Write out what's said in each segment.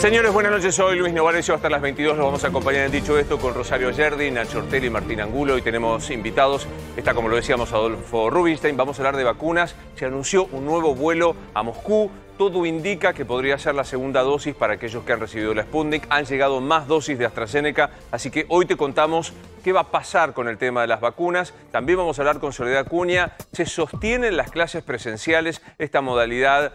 Señores, buenas noches. Soy Luis Novarecio. Hasta las 22 los vamos a acompañar en Dicho Esto con Rosario Yerdi, Nacho Ortelli y Martín Angulo. Y tenemos invitados. Está, como lo decíamos, Adolfo Rubinstein. Vamos a hablar de vacunas. Se anunció un nuevo vuelo a Moscú. Todo indica que podría ser la segunda dosis para aquellos que han recibido la Sputnik. Han llegado más dosis de AstraZeneca, así que hoy te contamos qué va a pasar con el tema de las vacunas. También vamos a hablar con Soledad Acuña. Se sostienen las clases presenciales, esta modalidad,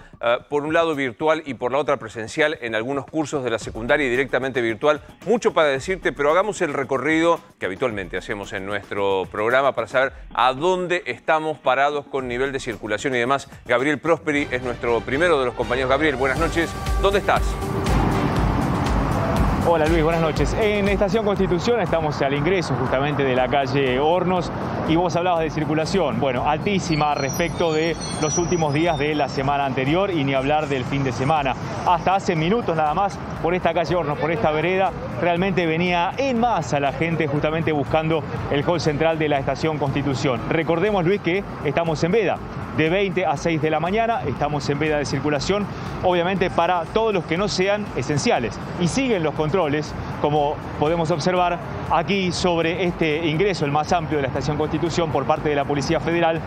por un lado virtual y por la otra presencial, en algunos cursos de la secundaria y directamente virtual. Mucho para decirte, pero hagamos el recorrido que habitualmente hacemos en nuestro programa para saber a dónde estamos parados con nivel de circulación y demás. Gabriel Prosperi es nuestro primero de los compañeros. Gabriel, buenas noches. ¿Dónde estás? Hola Luis, buenas noches. En Estación Constitución estamos al ingreso justamente de la calle Hornos y vos hablabas de circulación. Bueno, altísima respecto de los últimos días de la semana anterior y ni hablar del fin de semana. Hasta hace minutos nada más por esta calle Hornos, por esta vereda, realmente venía en masa la gente justamente buscando el hall central de la Estación Constitución. Recordemos, Luis, que estamos en veda. De 20 a 6 de la mañana estamos en veda de circulación, obviamente para todos los que no sean esenciales. Y siguen los controles, como podemos observar aquí sobre este ingreso, el más amplio de la Estación Constitución por parte de la Policía Federal,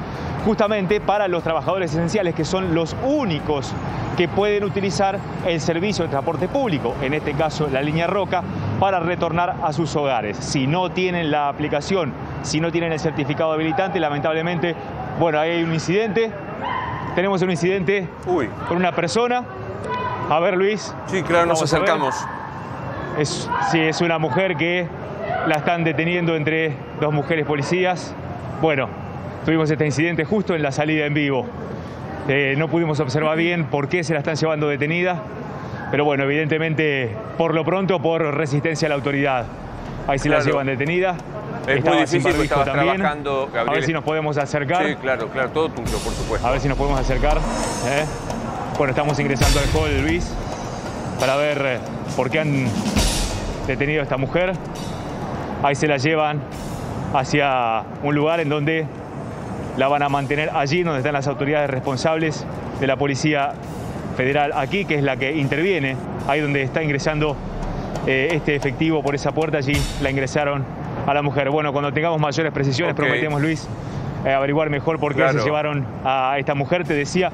justamente para los trabajadores esenciales, que son los únicos que pueden utilizar el servicio de transporte público, en este caso la línea Roca, para retornar a sus hogares. Si no tienen la aplicación, si no tienen el certificado habilitante, lamentablemente, bueno, ahí hay un incidente. Tenemos un incidente con una persona. A ver, Luis. Sí, claro, nos acercamos. Sí, es una mujer que la están deteniendo entre dos mujeres policías. Bueno, tuvimos este incidente justo en la salida en vivo. No pudimos observar bien por qué se la están llevando detenida, pero bueno, evidentemente, por lo pronto, por resistencia a la autoridad. Ahí sí la llevan detenida. Es muy difícil porque estabas trabajando, Gabriel. A ver si nos podemos acercar. Sí, claro, todo tuyo, por supuesto. A ver si nos podemos acercar. Bueno, estamos ingresando al hall, Luis, para ver por qué han detenido a esta mujer. Ahí se la llevan hacia un lugar en donde la van a mantener allí, donde están las autoridades responsables de la Policía Federal aquí, que es la que interviene, ahí donde está ingresando este efectivo por esa puerta. Allí la ingresaron a la mujer. Bueno, cuando tengamos mayores precisiones, prometemos, Luis, averiguar mejor por qué se llevaron a esta mujer. Te decía,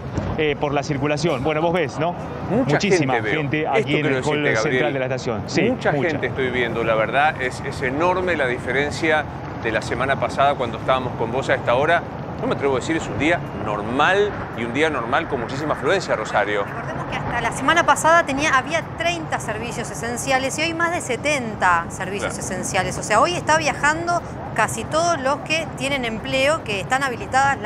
por la circulación. Bueno, vos ves, ¿no? Muchísima gente aquí en el hall central de la estación. Sí, mucha gente estoy viendo, la verdad. Es enorme la diferencia de la semana pasada cuando estábamos con vos a esta hora. No me atrevo a decir, es un día normal y un día normal con muchísima afluencia, Rosario. Recordemos que hasta la semana pasada había 30 servicios esenciales y hoy más de 70 servicios esenciales. O sea, hoy está viajando casi todos los que tienen empleo, que están habilitadas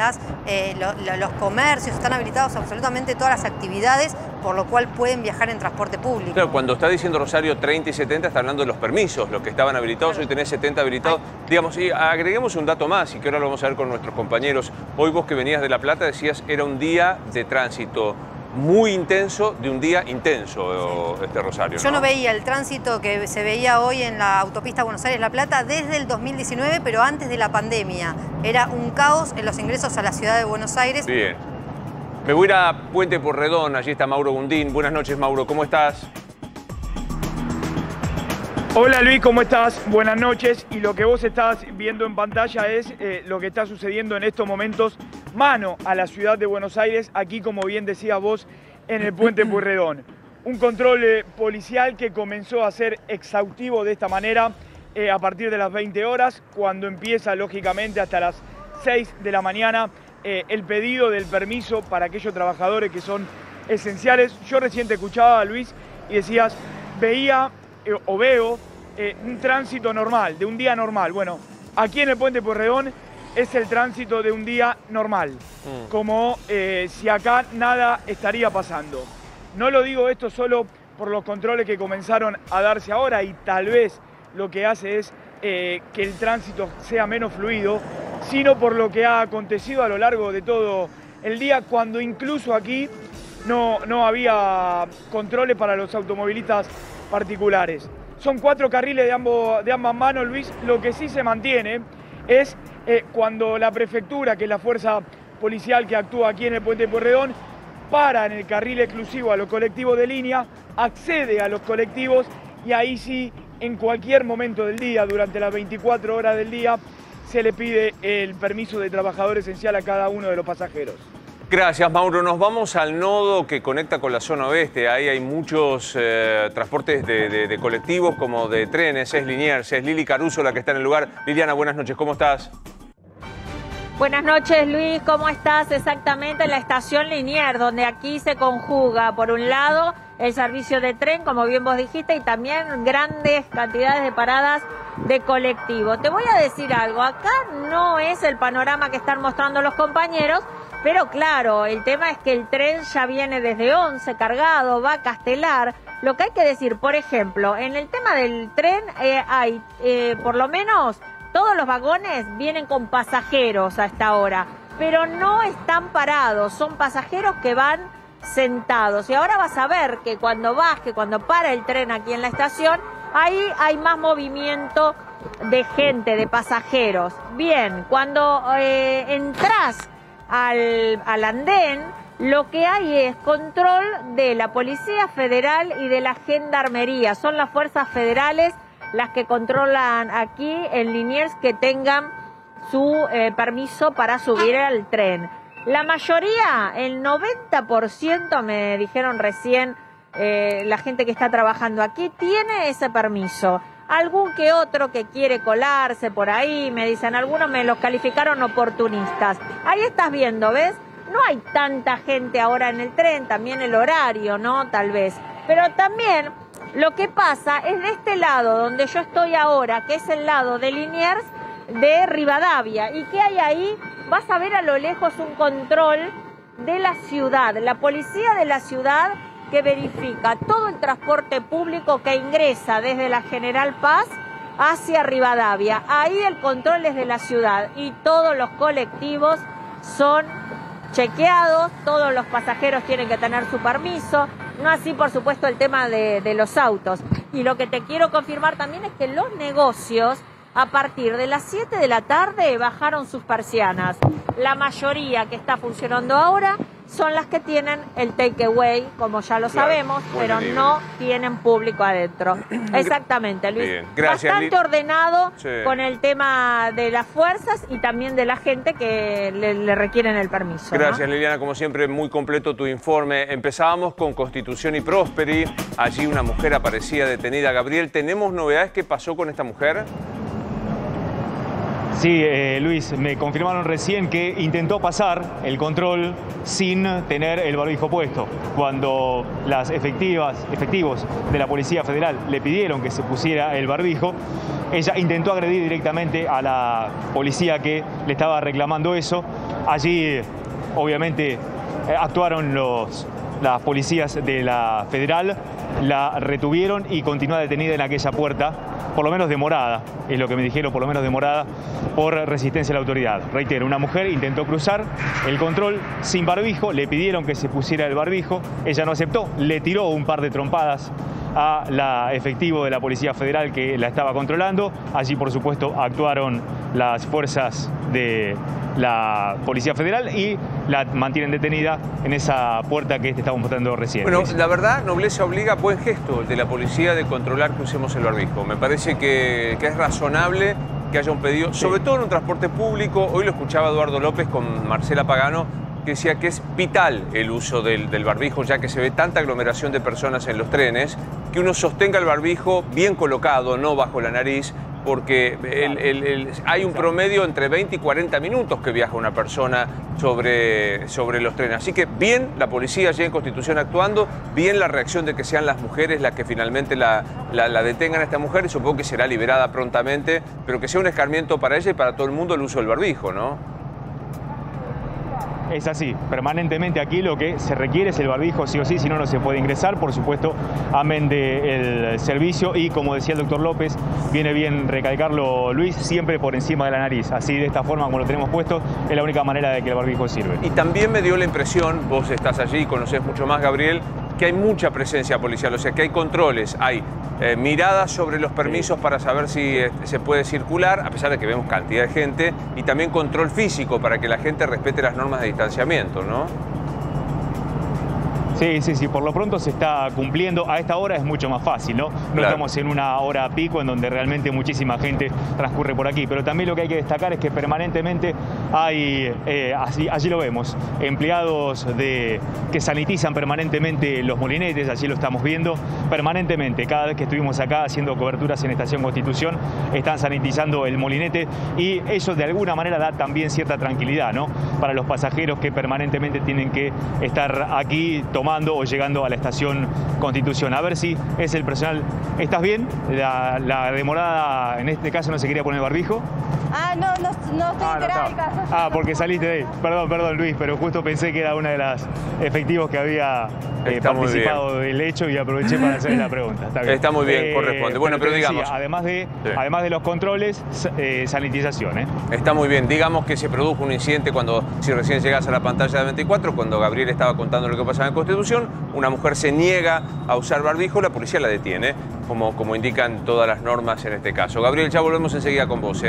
los comercios, están habilitados absolutamente todas las actividades, por lo cual pueden viajar en transporte público. Claro, cuando está diciendo Rosario 30 y 70, está hablando de los permisos, los que estaban habilitados. Hoy tenés 70 habilitados. Digamos, y agreguemos un dato más, y que ahora lo vamos a ver con nuestros compañeros. Hoy vos, que venías de La Plata, decías era un día de tránsito muy intenso, de un día intenso, Rosario, ¿no? Yo no veía el tránsito que se veía hoy en la autopista Buenos Aires-La Plata desde el 2019, pero antes de la pandemia. Era un caos en los ingresos a la ciudad de Buenos Aires. Bien. Me voy a ir a Puente Porredón. Allí está Mauro Gundín. Buenas noches, Mauro. ¿Cómo estás? Hola Luis, ¿cómo estás? Buenas noches. Y lo que vos estás viendo en pantalla es lo que está sucediendo en estos momentos mano a la ciudad de Buenos Aires, aquí, como bien decías vos, en el Puente Pueyrredón. Un control policial que comenzó a ser exhaustivo de esta manera a partir de las 20 horas, cuando empieza, lógicamente, hasta las 6 de la mañana el pedido del permiso para aquellos trabajadores que son esenciales. Yo recién te escuchaba, Luis, y decías, veo un tránsito normal, de un día normal. Bueno, aquí en el Puente Pueyrredón es el tránsito de un día normal, como si acá nada estaría pasando. No lo digo esto solo por los controles que comenzaron a darse ahora, y tal vez lo que hace es que el tránsito sea menos fluido, sino por lo que ha acontecido a lo largo de todo el día, cuando incluso aquí no había controles para los automovilistas particulares. Son 4 carriles de ambas manos, Luis. Lo que sí se mantiene es cuando la prefectura, que es la fuerza policial que actúa aquí en el Puente Pueyrredón, para en el carril exclusivo a los colectivos de línea, accede a los colectivos y ahí sí, en cualquier momento del día, durante las 24 horas del día, se le pide el permiso de trabajador esencial a cada uno de los pasajeros. Gracias, Mauro. Nos vamos al nodo que conecta con la zona oeste. Ahí hay muchos transportes de colectivos como de trenes. Es Liniers, es Lili Caruso la que está en el lugar. Liliana, buenas noches. ¿Cómo estás? Buenas noches, Luis. ¿Cómo estás? Exactamente en la estación Liniers, donde aquí se conjuga, por un lado, el servicio de tren, como bien vos dijiste, y también grandes cantidades de paradas de colectivo. Te voy a decir algo. Acá no es el panorama que están mostrando los compañeros, pero claro, el tema es que el tren ya viene desde 11 cargado, va a Castelar. Lo que hay que decir, por ejemplo, en el tema del tren hay por lo menos todos los vagones vienen con pasajeros a esta hora, pero no están parados, son pasajeros que van sentados. Y ahora vas a ver que cuando cuando para el tren aquí en la estación, ahí hay más movimiento de gente, de pasajeros. Bien, cuando entras al andén, lo que hay es control de la Policía Federal y de la Gendarmería. Son las fuerzas federales las que controlan aquí en Liniers que tengan su permiso para subir al tren. La mayoría, el 90%, me dijeron recién la gente que está trabajando aquí, tiene ese permiso. Algún que otro que quiere colarse por ahí, me dicen, algunos me los calificaron oportunistas. Ahí estás viendo, ¿ves? No hay tanta gente ahora en el tren, también el horario, ¿no? Tal vez. Pero también lo que pasa es de este lado donde yo estoy ahora, que es el lado de Liniers de Rivadavia. ¿Y qué hay ahí? Vas a ver a lo lejos un control de la ciudad, la policía de la ciudad que verifica todo el transporte público que ingresa desde la General Paz hacia Rivadavia. Ahí el control es de la ciudad y todos los colectivos son chequeados, todos los pasajeros tienen que tener su permiso, no así por supuesto el tema de los autos. Y lo que te quiero confirmar también es que los negocios a partir de las 7 de la tarde bajaron sus persianas. La mayoría que está funcionando ahora son las que tienen el takeaway, como ya lo sabemos, pero no tienen público adentro. Exactamente, Luis. Bien. Gracias, bastante ordenado con el tema de las fuerzas y también de la gente que le requieren el permiso. Gracias, ¿no? Liliana. Como siempre, muy completo tu informe. Empezábamos con Constitución y Prosperi. Allí una mujer aparecía detenida. Gabriel, ¿tenemos novedades? ¿Qué pasó con esta mujer? Sí, Luis, me confirmaron recién que intentó pasar el control sin tener el barbijo puesto. Cuando las efectivos de la Policía Federal le pidieron que se pusiera el barbijo, ella intentó agredir directamente a la policía que le estaba reclamando eso. Allí, obviamente, actuaron las policías de la Federal, la retuvieron y continúa detenida en aquella puerta, por lo menos demorada, es lo que me dijeron, por lo menos demorada, por resistencia a la autoridad. Reitero, una mujer intentó cruzar el control sin barbijo, le pidieron que se pusiera el barbijo, ella no aceptó, le tiró un par de trompadas a la efectivo de la Policía Federal que la estaba controlando. Allí, por supuesto, actuaron las fuerzas de la Policía Federal y la mantienen detenida en esa puerta que te estaba mostrando recién. Bueno, la verdad, nobleza obliga, buen gesto el de la policía de controlar que usemos el barbijo. Me parece que es razonable que haya un pedido, sobre todo en un transporte público. Hoy lo escuchaba Eduardo López con Marcela Pagano, que decía que es vital el uso del barbijo, ya que se ve tanta aglomeración de personas en los trenes, que uno sostenga el barbijo bien colocado, no bajo la nariz, porque hay un promedio entre 20 y 40 minutos que viaja una persona sobre los trenes. Así que bien la policía allí en Constitución actuando, bien la reacción de que sean las mujeres las que finalmente la detengan a esta mujer, y supongo que será liberada prontamente, pero que sea un escarmiento para ella y para todo el mundo el uso del barbijo, ¿no? Es así, permanentemente aquí lo que se requiere es el barbijo, sí o sí, si no, no se puede ingresar, por supuesto, amén del servicio. Y como decía el doctor López, viene bien recalcarlo, Luis, siempre por encima de la nariz. Así, de esta forma, como lo tenemos puesto, es la única manera de que el barbijo sirve. Y también me dio la impresión, vos estás allí y conocés mucho más, Gabriel, que hay mucha presencia policial, o sea, que hay controles, hay miradas sobre los permisos para saber si se puede circular, a pesar de que vemos cantidad de gente, y también control físico para que la gente respete las normas de distanciamiento, ¿no? Sí, por lo pronto se está cumpliendo. A esta hora es mucho más fácil, ¿no? No estamos en una hora pico en donde realmente muchísima gente transcurre por aquí. Pero también lo que hay que destacar es que permanentemente hay, allí lo vemos, empleados que sanitizan permanentemente los molinetes, allí lo estamos viendo permanentemente. Cada vez que estuvimos acá haciendo coberturas en Estación Constitución, están sanitizando el molinete y eso de alguna manera da también cierta tranquilidad, ¿no? Para los pasajeros que permanentemente tienen que estar aquí tomando o llegando a la Estación Constitución. A ver si es el personal. ¿Estás bien? La demorada, en este caso, no se quería poner barbijo. No estoy enterada del caso. Porque saliste de ahí. Perdón, Luis, pero justo pensé que era una de las efectivos que había participado del hecho y aproveché para hacerle la pregunta. Está muy bien, corresponde. Bueno, pero digamos... además de los controles, sanitización. Está muy bien. Digamos que se produjo un incidente si recién llegas a la pantalla de 24, cuando Gabriel estaba contando lo que pasaba en Constitución, una mujer se niega a usar barbijo, la policía la detiene, como indican todas las normas en este caso. Gabriel, ya volvemos enseguida con vos,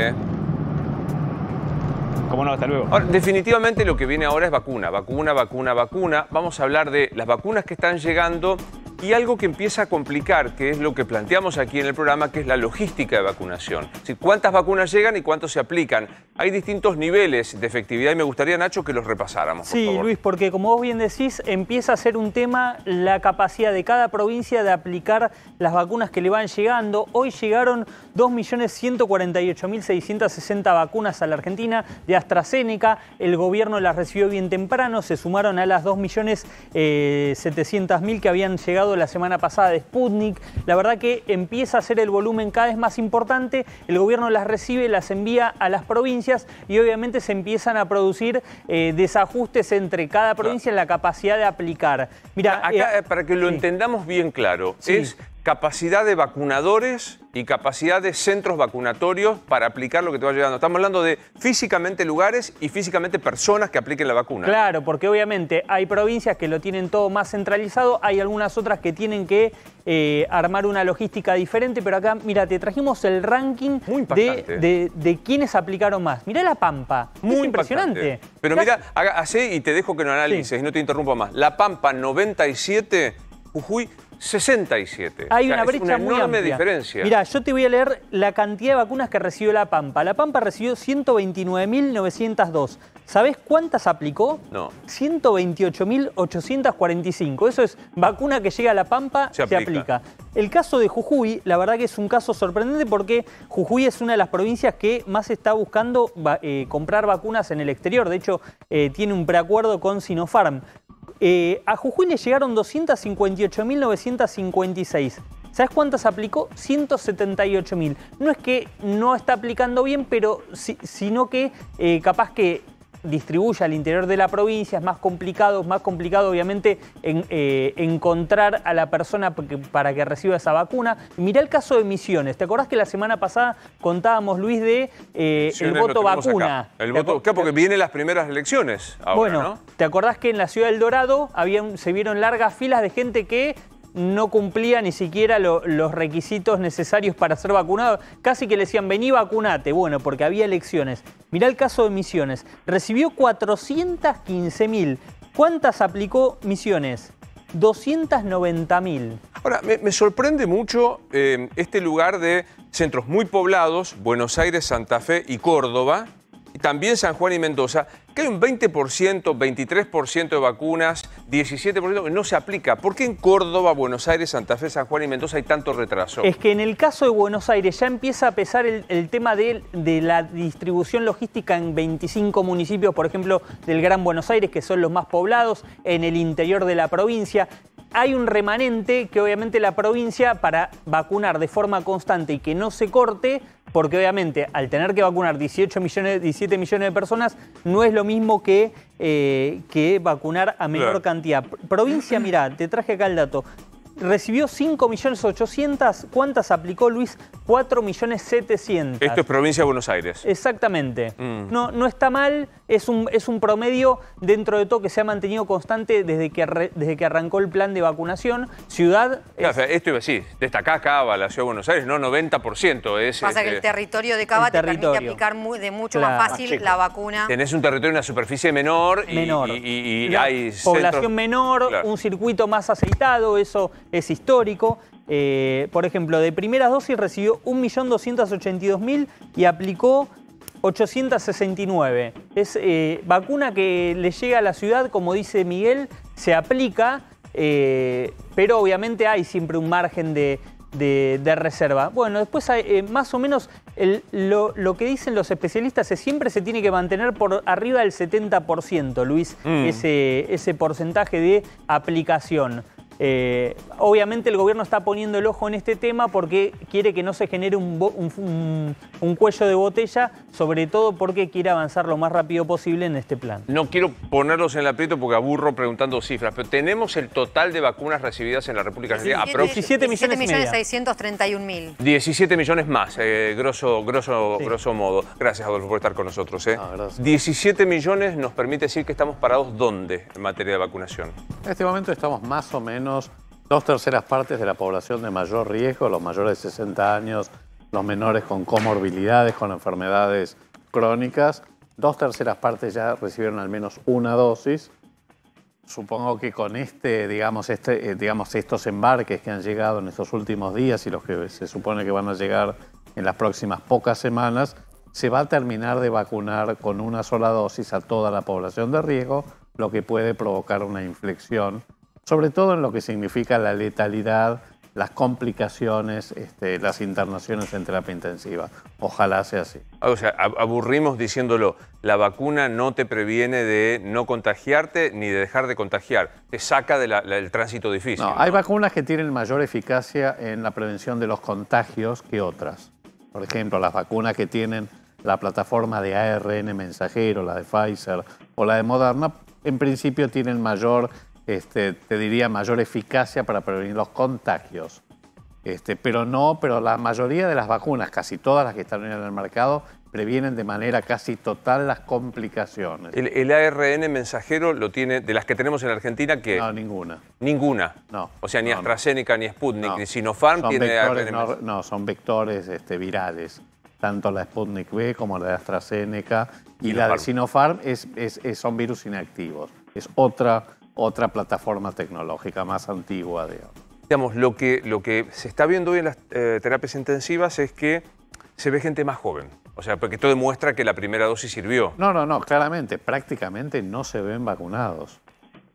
Cómo no, hasta luego. Ahora, definitivamente lo que viene ahora es vacuna. Vamos a hablar de las vacunas que están llegando y algo que empieza a complicar, que es lo que planteamos aquí en el programa, que es la logística de vacunación. ¿Cuántas vacunas llegan y cuántos se aplican? Hay distintos niveles de efectividad y me gustaría, Nacho, que los repasáramos, por favor. Luis, porque como vos bien decís, empieza a ser un tema la capacidad de cada provincia de aplicar las vacunas que le van llegando. Hoy llegaron 2.148.660 vacunas a la Argentina de AstraZeneca. El gobierno las recibió bien temprano, se sumaron a las 2.700.000 que habían llegado la semana pasada de Sputnik. La verdad que empieza a ser el volumen cada vez más importante. El gobierno las recibe, las envía a las provincias y obviamente se empiezan a producir desajustes entre cada provincia en la capacidad de aplicar. Mira, acá, para que lo entendamos bien claro, es capacidad de vacunadores y capacidad de centros vacunatorios para aplicar lo que te va llegando. Estamos hablando de físicamente lugares y físicamente personas que apliquen la vacuna. Claro, porque obviamente hay provincias que lo tienen todo más centralizado, hay algunas otras que tienen que armar una logística diferente, pero acá, mira, te trajimos el ranking de quienes aplicaron más. Mirá La Pampa, muy impresionante. Pero mira, hacé y te dejo que lo analices y no te interrumpo más. La Pampa 97, Jujuy 67. Hay una brecha muy enorme diferencia. Mirá, yo te voy a leer la cantidad de vacunas que recibió La Pampa. La Pampa recibió 129.902. ¿Sabés cuántas aplicó? No. 128.845. Eso es vacuna que llega a La Pampa, se aplica. El caso de Jujuy, la verdad que es un caso sorprendente porque Jujuy es una de las provincias que más está buscando comprar vacunas en el exterior. De hecho, tiene un preacuerdo con Sinopharm. A Jujuy le llegaron 258.956. ¿Sabes cuántas aplicó? 178.000. No es que no está aplicando bien, pero sino que capaz que distribuye al interior de la provincia, es más complicado obviamente encontrar a la persona para que reciba esa vacuna. Mirá el caso de Misiones. ¿Te acordás que la semana pasada contábamos, Luis, de el voto vacuna? El voto, porque vienen las primeras elecciones ahora, bueno, ¿no? ¿Te acordás que en la ciudad del Dorado se vieron largas filas de gente que no cumplía ni siquiera los requisitos necesarios para ser vacunado? Casi que le decían, vení, vacunate. Bueno, porque había elecciones. Mirá el caso de Misiones. Recibió 415.000. ¿Cuántas aplicó Misiones? 290.000. Ahora, me sorprende mucho este lugar de centros muy poblados, Buenos Aires, Santa Fe y Córdoba, y también San Juan y Mendoza, que hay un 20%, 23% de vacunas, 17% que no se aplica. ¿Por qué en Córdoba, Buenos Aires, Santa Fe, San Juan y Mendoza hay tanto retraso? Es que en el caso de Buenos Aires ya empieza a pesar el tema de la distribución logística en 25 municipios, por ejemplo, del Gran Buenos Aires, que son los más poblados, en el interior de la provincia. Hay un remanente que obviamente la provincia, para vacunar de forma constante y que no se corte, porque obviamente al tener que vacunar 17 millones de personas, no es lo mismo que vacunar a menor cantidad. Provincia, mirá, te traje acá el dato. Recibió 5.800.000. ¿Cuántas aplicó, Luis? 4.700.000. Esto es provincia de Buenos Aires. Exactamente. No está mal. es un promedio dentro de todo que se ha mantenido constante desde que arrancó el plan de vacunación. Ciudad... Claro, esto iba a decir, destacá Cava, la Ciudad de Buenos Aires, no 90%. Pasa que el territorio de Cava te permite aplicar de mucho más fácil la vacuna. Tenés un territorio, una superficie menor y hay población centros... menor, un circuito más aceitado, eso es histórico. Por ejemplo, de primeras dosis recibió 1.282.000 y aplicó 869. Es vacuna que le llega a la ciudad, como dice Miguel, se aplica, pero obviamente hay siempre un margen de reserva. Bueno, después hay, más o menos lo que dicen los especialistas es siempre se tiene que mantener por arriba del 70%, Luis, ese porcentaje de aplicación. Obviamente el gobierno está poniendo el ojo en este tema porque quiere que no se genere un cuello de botella, sobre todo porque quiere avanzar lo más rápido posible en este plan. No quiero ponerlos en el aprieto porque aburro preguntando cifras, pero tenemos el total de vacunas recibidas en la República Argentina. 17.631.000. 17 millones más, grosso modo. Gracias, Adolfo, por estar con nosotros. 17 millones nos permite decir que estamos parados ¿dónde en materia de vacunación? En este momento estamos más o menos 2/3 partes de la población de mayor riesgo, los mayores de 60 años, los menores con comorbilidades, con enfermedades crónicas. 2/3 partes ya recibieron al menos una dosis. Supongo que con digamos, estos embarques que han llegado en estos últimos días y los que se supone que van a llegar en las próximas pocas semanas, se va a terminar de vacunar con una sola dosis a toda la población de riesgo, lo que puede provocar una inflexión, sobre todo en lo que significa la letalidad, las complicaciones, las internaciones en terapia intensiva. Ojalá sea así. O sea, aburrimos diciéndolo, la vacuna no te previene de no contagiarte ni de dejar de contagiar, te saca del tránsito difícil. No, hay vacunas que tienen mayor eficacia en la prevención de los contagios que otras. Por ejemplo, las vacunas que tienen la plataforma de ARN mensajero, la de Pfizer o la de Moderna, en principio tienen mayor eficacia para prevenir los contagios. Pero la mayoría de las vacunas, casi todas las que están en el mercado, previenen de manera casi total las complicaciones. ¿El ARN mensajero lo tiene, de las que tenemos en Argentina, qué? No, ninguna. ¿Ninguna? No. O sea, ni AstraZeneca, ni Sputnik, ni Sinopharm tiene ARN mensajero. No, son vectores virales. Tanto la Sputnik V como la de AstraZeneca y la de Sinopharm son virus inactivos. Es otra plataforma tecnológica más antigua, digamos. Lo que se está viendo hoy en las terapias intensivas es que se ve gente más joven. O sea, porque esto demuestra que la primera dosis sirvió. No, claramente, prácticamente no se ven vacunados.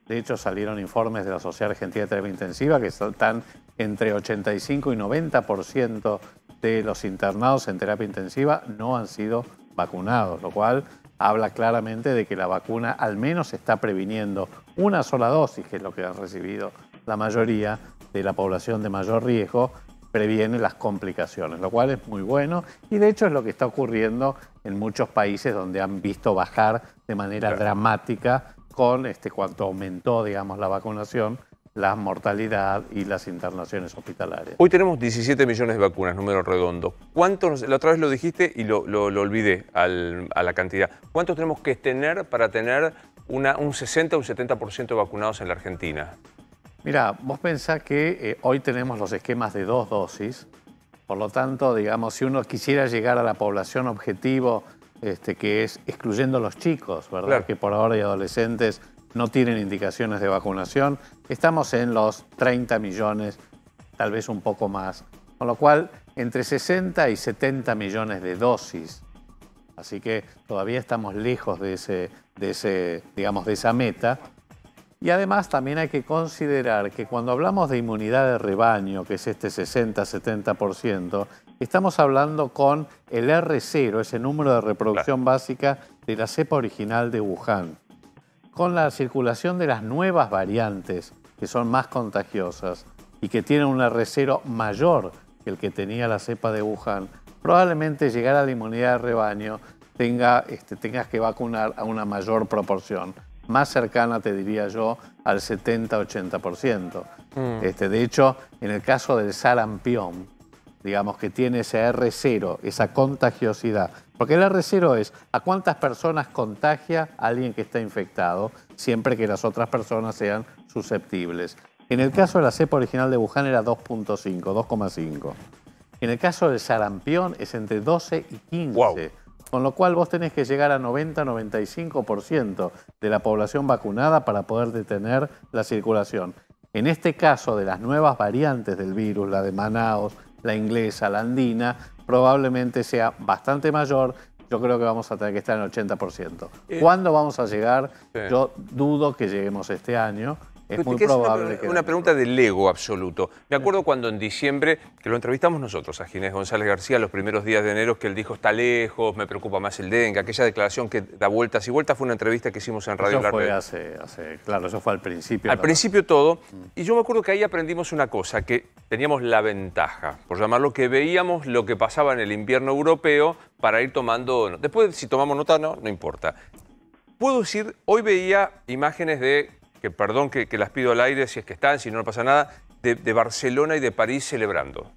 De hecho, salieron informes de la Sociedad Argentina de Terapia Intensiva que están entre 85 y 90% de los internados en terapia intensiva no han sido vacunados, lo cual habla claramente de que la vacuna al menos está previniendo una sola dosis, que es lo que han recibido la mayoría de la población de mayor riesgo, previene las complicaciones, lo cual es muy bueno y de hecho es lo que está ocurriendo en muchos países donde han visto bajar de manera dramática con cuanto aumentó, digamos, la vacunación, la mortalidad y las internaciones hospitalarias. Hoy tenemos 17 millones de vacunas, número redondo. ¿Cuántos, la otra vez lo dijiste y lo olvidé a la cantidad, cuántos tenemos que tener para tener un 60 o un 70% de vacunados en la Argentina? Mira, vos pensás que hoy tenemos los esquemas de 2 dosis, por lo tanto, digamos, si uno quisiera llegar a la población objetivo, que es excluyendo los chicos, ¿verdad? Claro. Que por ahora y adolescentes no tienen indicaciones de vacunación, estamos en los 30 millones, tal vez un poco más, con lo cual entre 60 y 70 millones de dosis. Así que todavía estamos lejos de esa meta. Y además también hay que considerar que cuando hablamos de inmunidad de rebaño, que es 60-70%, estamos hablando con el R0, ese número de reproducción básica de la cepa original de Wuhan. Con la circulación de las nuevas variantes, que son más contagiosas y que tienen un R0 mayor que el que tenía la cepa de Wuhan, probablemente llegar a la inmunidad de rebaño tengas que vacunar a una mayor proporción, más cercana, te diría yo, al 70-80%. De hecho, en el caso del sarampión, digamos, que tiene ese R0, esa contagiosidad. Porque el R0 es a cuántas personas contagia alguien que está infectado, siempre que las otras personas sean susceptibles. En el caso de la cepa original de Wuhan era 2.5, 2,5. En el caso del sarampión es entre 12 y 15. Wow. Con lo cual vos tenés que llegar a 90-95% de la población vacunada para poder detener la circulación. En este caso de las nuevas variantes del virus, la de Manaos, la inglesa, la andina, probablemente sea bastante mayor. Yo creo que vamos a tener que estar en el 80%. ¿Cuándo vamos a llegar? Sí. Yo dudo que lleguemos este año. Es muy probable que... Una pregunta del ego absoluto. Me acuerdo cuando en diciembre, que lo entrevistamos nosotros a Ginés González García, los primeros días de enero, que él dijo, está lejos, me preocupa más el dengue, aquella declaración que da vueltas y vueltas, fue una entrevista que hicimos en Radio La Red. Claro, eso fue al principio. Al principio todo. Y yo me acuerdo que ahí aprendimos una cosa, que teníamos la ventaja, por llamarlo, que veíamos lo que pasaba en el invierno europeo para ir tomando... Después, si tomamos nota, no importa. Puedo decir, hoy veía imágenes de... que perdón que las pido al aire si es que están, si no pasa nada, de Barcelona y de París celebrando,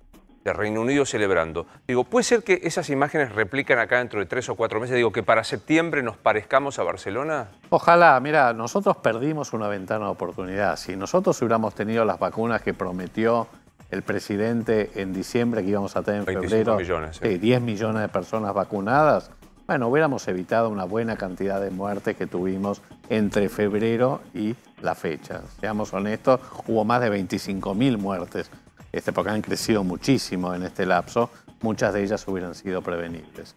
de Reino Unido celebrando. Digo, ¿puede ser que esas imágenes replican acá dentro de 3 o 4 meses? Digo, que para septiembre nos parezcamos a Barcelona. Ojalá, mira, nosotros perdimos una ventana de oportunidad. Si nosotros hubiéramos tenido las vacunas que prometió el presidente en diciembre, que íbamos a tener en febrero, 10 millones de personas vacunadas, bueno, hubiéramos evitado una buena cantidad de muertes que tuvimos entre febrero y la fecha. Seamos honestos, hubo más de 25.000 muertes, porque han crecido muchísimo en este lapso. Muchas de ellas hubieran sido prevenibles.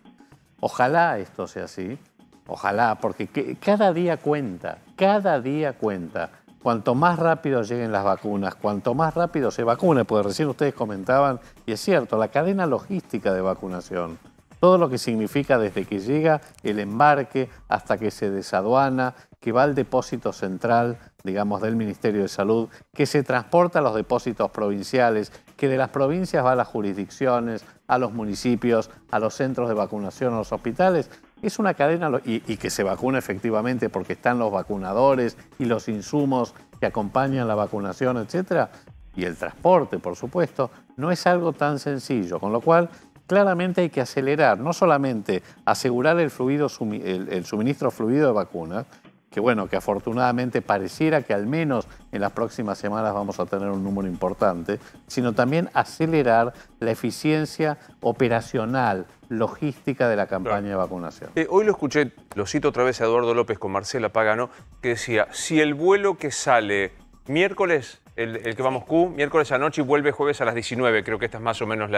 Ojalá esto sea así, ojalá, porque cada día cuenta, cada día cuenta. Cuanto más rápido lleguen las vacunas, cuanto más rápido se vacune, porque recién ustedes comentaban, y es cierto, la cadena logística de vacunación, todo lo que significa desde que llega el embarque hasta que se desaduana, que va al depósito central, digamos, del Ministerio de Salud, que se transporta a los depósitos provinciales, que de las provincias va a las jurisdicciones, a los municipios, a los centros de vacunación, a los hospitales. Es una cadena, y que se vacuna efectivamente porque están los vacunadores y los insumos que acompañan la vacunación, etcétera, y el transporte, por supuesto, no es algo tan sencillo, con lo cual claramente hay que acelerar, no solamente asegurar el suministro fluido de vacunas, que bueno, que afortunadamente pareciera que al menos en las próximas semanas vamos a tener un número importante, sino también acelerar la eficiencia operacional, logística de la campaña de vacunación. Hoy lo escuché, lo cito otra vez a Eduardo López con Marcela Pagano, que decía, si el vuelo que sale miércoles, el que va a Moscú, miércoles anoche y vuelve jueves a las 19, creo que esta es más o menos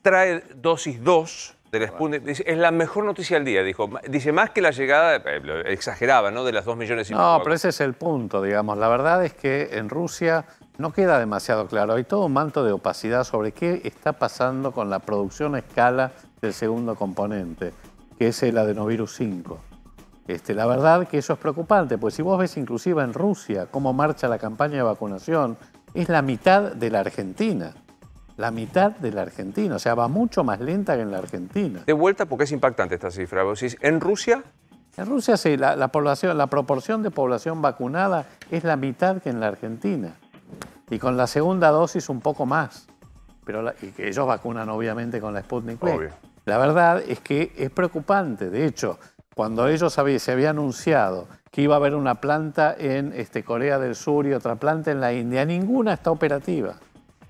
trae dosis 2 del Sputnik. Es la mejor noticia del día, dijo. Dice más que la llegada, exageraba, ¿no? De las 2 millones y pico. No, pero ese es el punto, digamos. La verdad es que en Rusia no queda demasiado claro. Hay todo un manto de opacidad sobre qué está pasando con la producción a escala del segundo componente, que es el adenovirus 5. La verdad que eso es preocupante, pues si vos ves inclusive en Rusia cómo marcha la campaña de vacunación, es la mitad de la Argentina. La mitad de la Argentina, o sea, va mucho más lenta que en la Argentina. De vuelta, porque es impactante esta cifra. ¿Vos decís, en Rusia? En Rusia sí, la proporción de población vacunada es la mitad que en la Argentina. Y con la segunda dosis un poco más. Y que ellos vacunan obviamente con la Sputnik V. Obvio. La verdad es que es preocupante. De hecho, cuando ellos se había anunciado que iba a haber una planta en Corea del Sur y otra planta en la India, ninguna está operativa.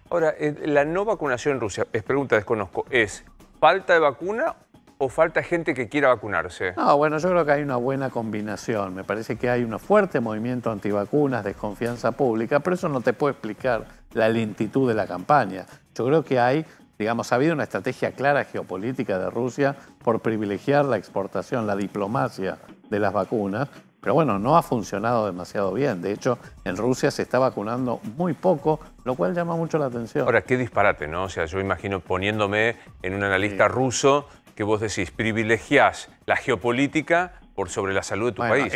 Ahora, la no vacunación en Rusia, pregunta desconozco, ¿es falta de vacuna o falta gente que quiera vacunarse? No, bueno, yo creo que hay una buena combinación. Me parece que hay un fuerte movimiento antivacunas, desconfianza pública, pero eso no te puede explicar la lentitud de la campaña. Yo creo que ha habido una estrategia clara geopolítica de Rusia por privilegiar la exportación, la diplomacia de las vacunas, pero bueno, no ha funcionado demasiado bien. De hecho, en Rusia se está vacunando muy poco, lo cual llama mucho la atención. Ahora, qué disparate, ¿no? O sea, yo imagino poniéndome en un analista ruso que vos decís, privilegiás la geopolítica por sobre la salud de tu país.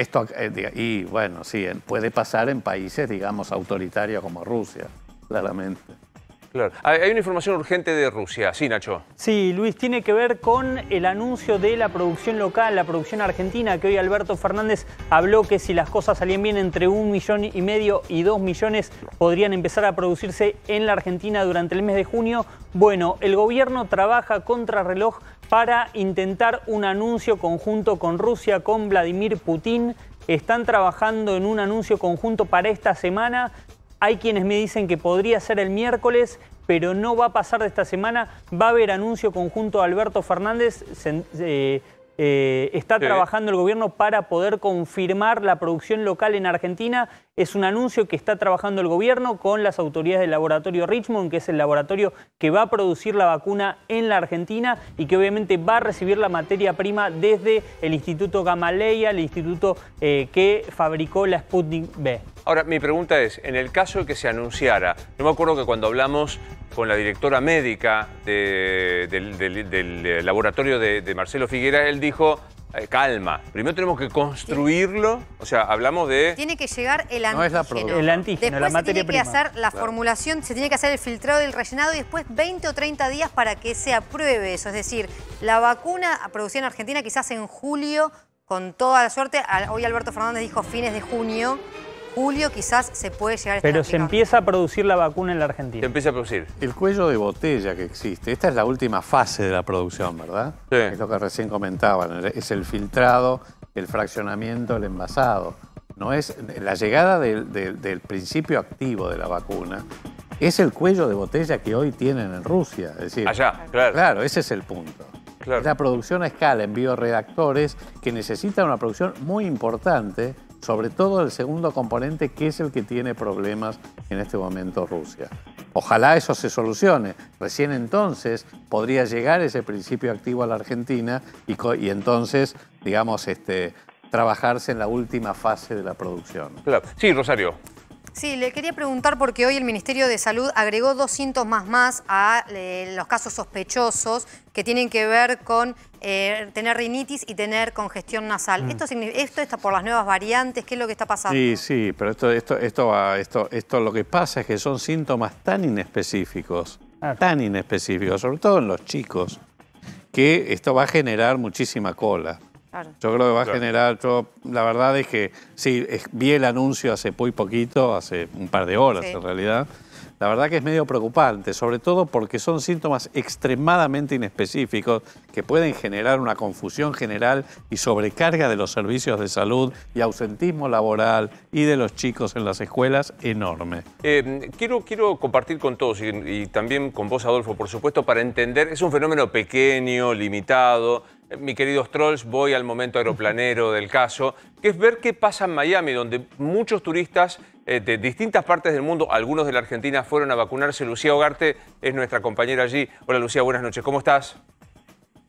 Y bueno, sí, puede pasar en países, digamos, autoritarios como Rusia, claramente. Claro. Hay una información urgente de Rusia. Sí, Nacho. Sí, Luis, tiene que ver con el anuncio de la producción local, la producción argentina, que hoy Alberto Fernández habló que si las cosas salían bien, entre 1,5 millones y 2 millones podrían empezar a producirse en la Argentina durante el mes de junio. Bueno, el gobierno trabaja contrarreloj para intentar un anuncio conjunto con Rusia, con Vladimir Putin. Están trabajando en un anuncio conjunto para esta semana. Hay quienes me dicen que podría ser el miércoles, pero no va a pasar de esta semana. Va a haber anuncio conjunto de Alberto Fernández. Está trabajando el gobierno para poder confirmar la producción local en Argentina. Es un anuncio que está trabajando el gobierno con las autoridades del laboratorio Richmond, que es el laboratorio que va a producir la vacuna en la Argentina y que obviamente va a recibir la materia prima desde el Instituto Gamaleya, el instituto que fabricó la Sputnik V. Ahora, mi pregunta es, en el caso de que se anunciara, yo me acuerdo que cuando hablamos con la directora médica del laboratorio de Marcelo Figuera, él dijo, calma, primero tenemos que construirlo, o sea, hablamos de... Tiene que llegar el antígeno. No es la producción. El antígeno, después la materia prima. Se tiene que hacer la formulación, se tiene que hacer el filtrado y el rellenado y después 20 o 30 días para que se apruebe eso. Es decir, la vacuna producida en Argentina quizás en julio, con toda la suerte. Hoy Alberto Fernández dijo fines de junio. Julio quizás se puede llegar a estar Pero se empieza a producir la vacuna en la Argentina. Se empieza a producir. El cuello de botella que existe, esta es la última fase de la producción, ¿verdad? Sí. Es lo que recién comentaban, es el filtrado, el fraccionamiento, el envasado. No es la llegada del principio activo de la vacuna, es el cuello de botella que hoy tienen en Rusia. Es decir, allá, claro. Claro, ese es el punto. Claro. Es la producción a escala en bioreactores que necesita una producción muy importante, sobre todo el segundo componente, que es el que tiene problemas en este momento Rusia. Ojalá eso se solucione. Recién entonces podría llegar ese principio activo a la Argentina y entonces, digamos, trabajarse en la última fase de la producción. Claro. Sí, Rosario. Sí, le quería preguntar porque hoy el Ministerio de Salud agregó 2 síntomas más a los casos sospechosos que tienen que ver con tener rinitis y tener congestión nasal. ¿Esto está por las nuevas variantes? ¿Qué es lo que está pasando? Sí, pero esto lo que pasa es que son síntomas tan inespecíficos, sobre todo en los chicos, que esto va a generar muchísima cola. Claro. Yo creo que va a generar, la verdad es que sí, vi el anuncio hace muy poquito, hace un par de horas en realidad. La verdad que es medio preocupante, sobre todo porque son síntomas extremadamente inespecíficos que pueden generar una confusión general y sobrecarga de los servicios de salud y ausentismo laboral y de los chicos en las escuelas enorme. Quiero compartir con todos y también con vos, Adolfo, por supuesto, para entender, es un fenómeno pequeño, limitado. Mi queridos trolls, voy al momento aeroplanero del caso, que es ver qué pasa en Miami, donde muchos turistas de distintas partes del mundo, algunos de la Argentina, fueron a vacunarse. Lucía Ugarte es nuestra compañera allí. Hola, Lucía, buenas noches. ¿Cómo estás?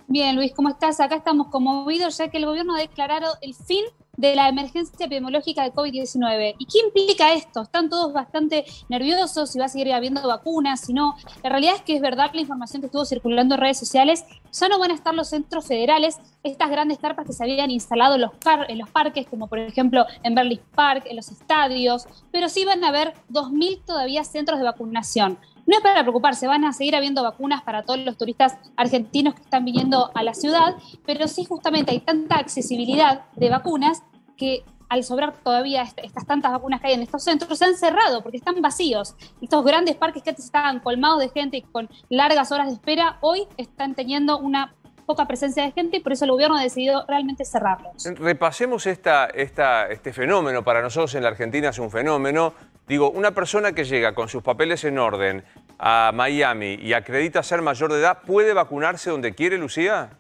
Bien, Luis, ¿cómo estás? Acá estamos conmovidos ya que el gobierno ha declarado el fin de la emergencia epidemiológica de COVID-19. ¿Y qué implica esto? Están todos bastante nerviosos, si va a seguir habiendo vacunas, si no. La realidad es que es verdad la información que estuvo circulando en redes sociales. Ya no van a estar los centros federales, estas grandes carpas que se habían instalado en los parques, como por ejemplo en Berlitz Park, en los estadios, pero sí van a haber 2.000 todavía centros de vacunación. No es para preocuparse, van a seguir habiendo vacunas para todos los turistas argentinos que están viniendo a la ciudad, pero sí justamente hay tanta accesibilidad de vacunas que al sobrar todavía estas tantas vacunas que hay en estos centros, se han cerrado porque están vacíos. Estos grandes parques que antes estaban colmados de gente y con largas horas de espera, hoy están teniendo una poca presencia de gente y por eso el gobierno ha decidido realmente cerrarlos. Repasemos este fenómeno. Para nosotros en la Argentina es un fenómeno. Digo, una persona que llega con sus papeles en orden a Miami y acredita ser mayor de edad, ¿puede vacunarse donde quiere, Lucía?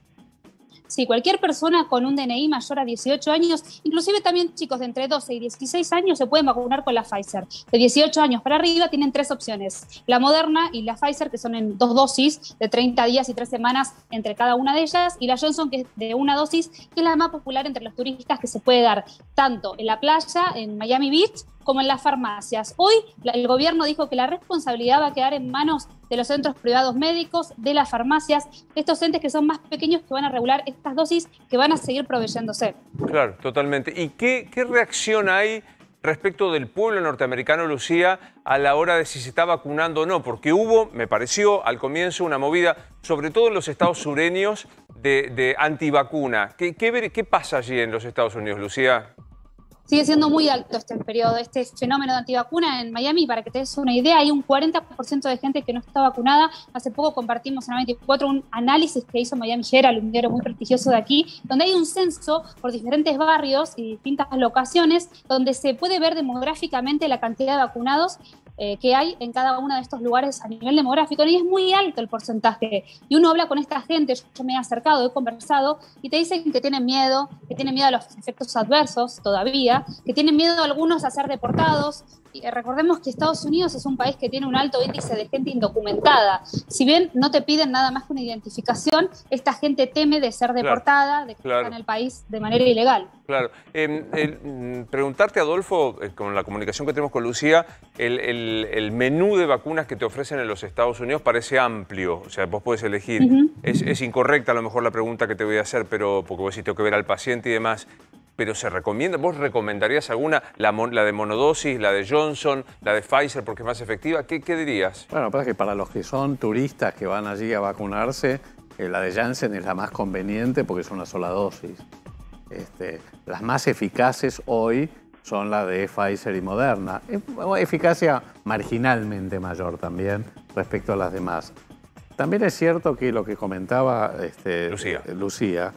Sí, cualquier persona con un DNI mayor a 18 años, inclusive también chicos de entre 12 y 16 años se pueden vacunar con la Pfizer. De 18 años para arriba tienen 3 opciones, la Moderna y la Pfizer, que son en 2 dosis de 30 días y 3 semanas entre cada una de ellas, y la Johnson, que es de 1 dosis, que es la más popular entre los turistas, que se puede dar tanto en la playa, en Miami Beach, como en las farmacias. Hoy el gobierno dijo que la responsabilidad va a quedar en manos de los centros privados médicos, de las farmacias, estos entes que son más pequeños que van a regular estas dosis que van a seguir proveyéndose. Claro, totalmente. ¿Y qué reacción hay respecto del pueblo norteamericano, Lucía, a la hora de si se está vacunando o no, porque hubo, me pareció, al comienzo una movida, sobre todo en los estados sureños, de antivacuna. ¿Qué pasa allí en los Estados Unidos, Lucía? Sigue siendo muy alto este fenómeno de antivacuna en Miami. Para que te des una idea, hay un 40% de gente que no está vacunada. Hace poco compartimos en la 24 un análisis que hizo Miami Herald, un diario muy prestigioso de aquí, donde hay un censo por diferentes barrios y distintas locaciones, donde se puede ver demográficamente la cantidad de vacunados que hay en cada uno de estos lugares a nivel demográfico, y es muy alto el porcentaje. Y uno habla con esta gente, yo me he acercado, he conversado, y te dicen que tienen miedo a los efectos adversos todavía, que tienen miedo algunos a ser deportados. Y recordemos que Estados Unidos es un país que tiene un alto índice de gente indocumentada. Si bien no te piden nada más que una identificación, esta gente teme de ser deportada, de que está en el país de manera ilegal. Claro. Preguntarte, Adolfo, con la comunicación que tenemos con Lucía, el menú de vacunas que te ofrecen en los Estados Unidos parece amplio. O sea, vos podés elegir. Es incorrecta a lo mejor la pregunta que te voy a hacer, pero porque vos decís tengo que ver al paciente y demás. Pero se recomienda, ¿vos recomendarías alguna? La de monodosis, la de Johnson, la de Pfizer porque es más efectiva. ¿Qué dirías? Bueno, pasa que para los que son turistas que van allí a vacunarse, la de Janssen es la más conveniente porque es una sola dosis. Las más eficaces hoy son la de Pfizer y Moderna. Eficacia marginalmente mayor también respecto a las demás. También es cierto que lo que comentaba Lucía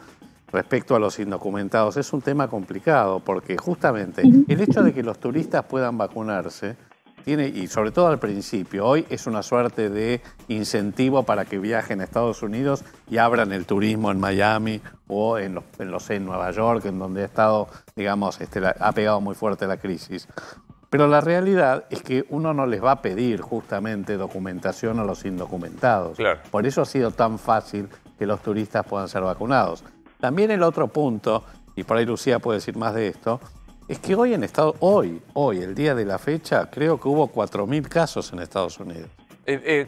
respecto a los indocumentados es un tema complicado porque justamente el hecho de que los turistas puedan vacunarse tiene, y sobre todo al principio, hoy es una suerte de incentivo para que viajen a Estados Unidos y abran el turismo en Miami o en Nueva York, en donde ha estado, digamos, ha pegado muy fuerte la crisis. Pero la realidad es que uno no les va a pedir justamente documentación a los indocumentados. Claro. Por eso ha sido tan fácil que los turistas puedan ser vacunados. También el otro punto, y por ahí Lucía puede decir más de esto, es que hoy, hoy, el día de la fecha, creo que hubo 4.000 casos en Estados Unidos.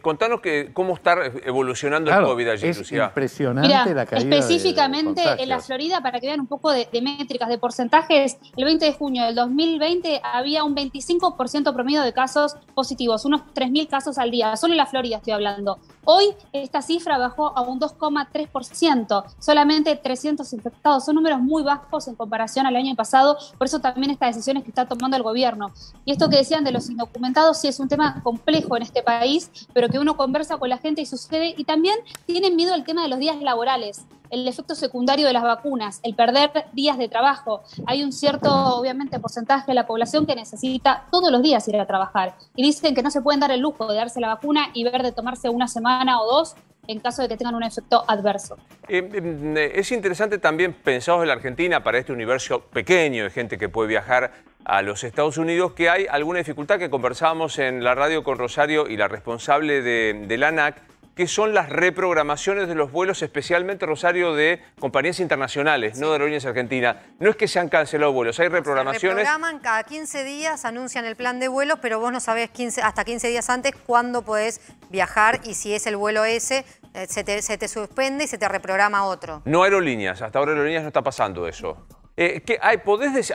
Contanos cómo está evolucionando el COVID allí, Lucía. Es impresionante la caída específicamente en la Florida, para que vean un poco de métricas, de porcentajes, el 20 de junio del 2020 había un 25% promedio de casos positivos, unos 3.000 casos al día, solo en la Florida estoy hablando. Hoy esta cifra bajó a un 2,3%, solamente 300 infectados, son números muy bajos en comparación al año pasado, por eso también estas decisiones que está tomando el gobierno. Y esto que decían de los indocumentados, sí es un tema complejo en este país, pero que uno conversa con la gente y sucede, y también tienen miedo al tema de los días laborales, el efecto secundario de las vacunas, el perder días de trabajo. Hay un cierto, obviamente, porcentaje de la población que necesita todos los días ir a trabajar, y dicen que no se pueden dar el lujo de darse la vacuna y ver de tomarse una semana o dos en caso de que tengan un efecto adverso. Es interesante también, pensados en la Argentina, para este universo pequeño de gente que puede viajar a los Estados Unidos, que hay alguna dificultad que conversábamos en la radio con Rosario y la responsable de la ANAC, que son las reprogramaciones de los vuelos, especialmente, Rosario, de compañías internacionales, no de aerolíneas argentinas. No es que se han cancelado vuelos, hay reprogramaciones. Se reprograman cada 15 días, anuncian el plan de vuelos, pero vos no sabés hasta 15 días antes cuándo podés viajar, y si es el vuelo ese, se te suspende y se te reprograma otro. No aerolíneas, hasta ahora aerolíneas no está pasando eso.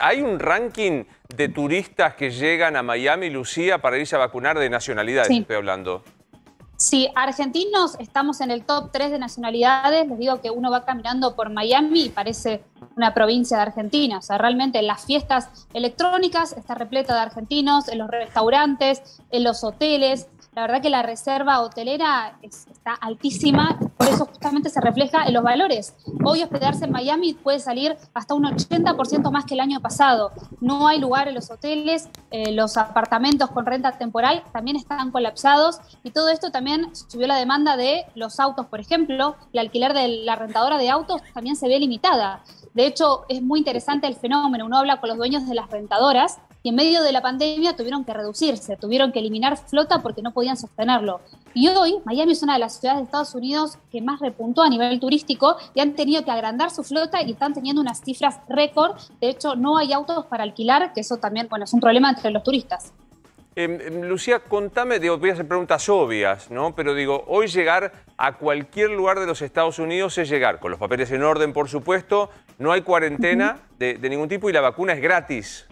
¿Hay un ranking de turistas que llegan a Miami, Lucía, para irse a vacunar de nacionalidades? Sí. Estoy hablando. Sí, argentinos estamos en el top 3 de nacionalidades. Les digo que uno va caminando por Miami y parece una provincia de Argentina. O sea, realmente en las fiestas electrónicas está repleta de argentinos, en los restaurantes, en los hoteles. La verdad que la reserva hotelera está altísima, por eso justamente se refleja en los valores. Hoy hospedarse en Miami puede salir hasta un 80% más que el año pasado. No hay lugar en los hoteles, los apartamentos con renta temporal también están colapsados, y todo esto también subió la demanda de los autos, por ejemplo. El alquiler de la rentadora de autos también se ve limitada. De hecho, es muy interesante el fenómeno. Uno habla con los dueños de las rentadoras y en medio de la pandemia tuvieron que reducirse, tuvieron que eliminar flota porque no podían sostenerlo. Y hoy Miami es una de las ciudades de Estados Unidos que más repuntó a nivel turístico y han tenido que agrandar su flota y están teniendo unas cifras récord. De hecho, no hay autos para alquilar, que eso también, bueno, es un problema entre los turistas. Lucía, contame, voy a hacer preguntas obvias, ¿no? Pero digo, hoy llegar a cualquier lugar de los Estados Unidos es llegar, con los papeles en orden, por supuesto, no hay cuarentena de ningún tipo y la vacuna es gratis.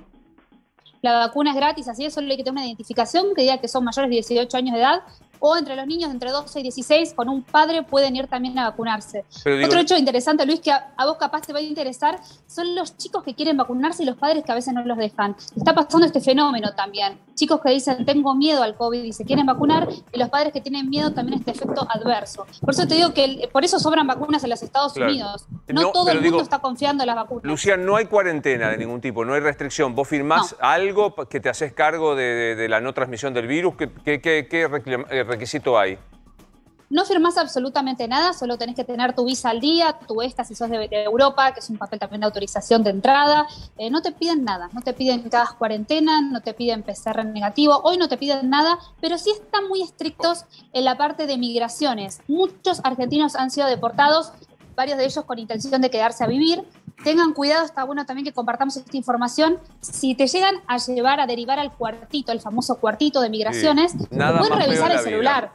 la vacuna es gratis, así es, solo hay que tener una identificación que diga que son mayores de 18 años de edad, o entre los niños de entre 12 y 16, con un padre pueden ir también a vacunarse. Otro hecho interesante, Luis, que a vos capaz te va a interesar, son los chicos que quieren vacunarse y los padres que a veces no los dejan. Está pasando este fenómeno también. Chicos que dicen, tengo miedo al COVID y se quieren vacunar, y los padres que tienen miedo también a este efecto adverso. Por eso te digo que por eso sobran vacunas en los Estados Unidos. No todo el mundo está confiando en las vacunas. Lucía, no hay cuarentena de ningún tipo, no hay restricción. ¿Vos firmás algo que te haces cargo de la no transmisión del virus? ¿Qué requisito hay? No firmás absolutamente nada, solo tenés que tener tu visa al día, tu ESTA si sos de Europa, que es un papel también de autorización de entrada. No te piden nada, no te piden que hagas cuarentena, no te piden PCR negativo, hoy no te piden nada, pero sí están muy estrictos en la parte de migraciones. Muchos argentinos han sido deportados, varios de ellos con intención de quedarse a vivir. Tengan cuidado, está bueno también que compartamos esta información. Si te llegan a llevar a derivar al cuartito, el famoso cuartito de migraciones, pueden revisar el celular.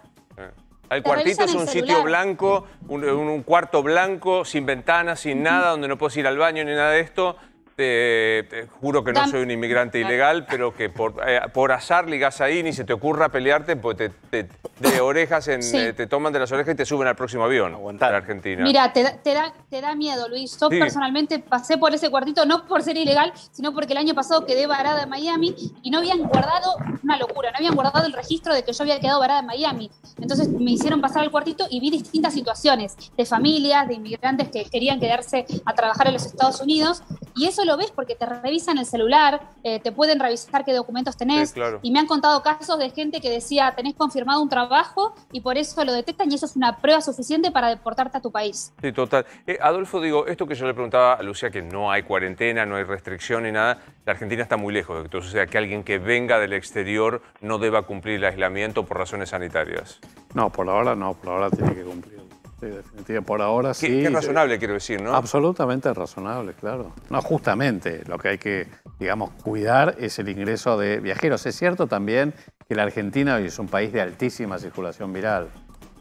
El cuartito es un sitio blanco, un cuarto blanco, sin ventanas, sin nada, donde no puedes ir al baño ni nada de esto. Te juro que no soy un inmigrante ilegal, pero que por azar ligás ahí, ni se te ocurra pelearte, porque de orejas te toman de las orejas y te suben al próximo avión a la Argentina. Mira, te da miedo, Luis. Yo personalmente pasé por ese cuartito, no por ser ilegal, sino porque el año pasado quedé varada en Miami y no habían guardado, una locura, no habían guardado el registro de que yo había quedado varada en Miami. Entonces me hicieron pasar al cuartito y vi distintas situaciones de familias, de inmigrantes que querían quedarse a trabajar en los Estados Unidos, y eso lo ves porque te revisan el celular, te pueden revisar qué documentos tenés, y me han contado casos de gente que decía, tenés confirmado un trabajo y por eso lo detectan y eso es una prueba suficiente para deportarte a tu país. Sí, total. Adolfo, digo, esto que yo le preguntaba a Lucía, que no hay cuarentena, no hay restricción ni nada, la Argentina está muy lejos de que todo eso, o sea, que alguien que venga del exterior no deba cumplir el aislamiento por razones sanitarias. No, por ahora no, por ahora tiene que cumplir. Sí, definitivamente, por ahora sí. Qué razonable, quiero decir, ¿no? Absolutamente razonable, claro. No, justamente lo que hay que, digamos, cuidar es el ingreso de viajeros. Es cierto también que la Argentina hoy es un país de altísima circulación viral,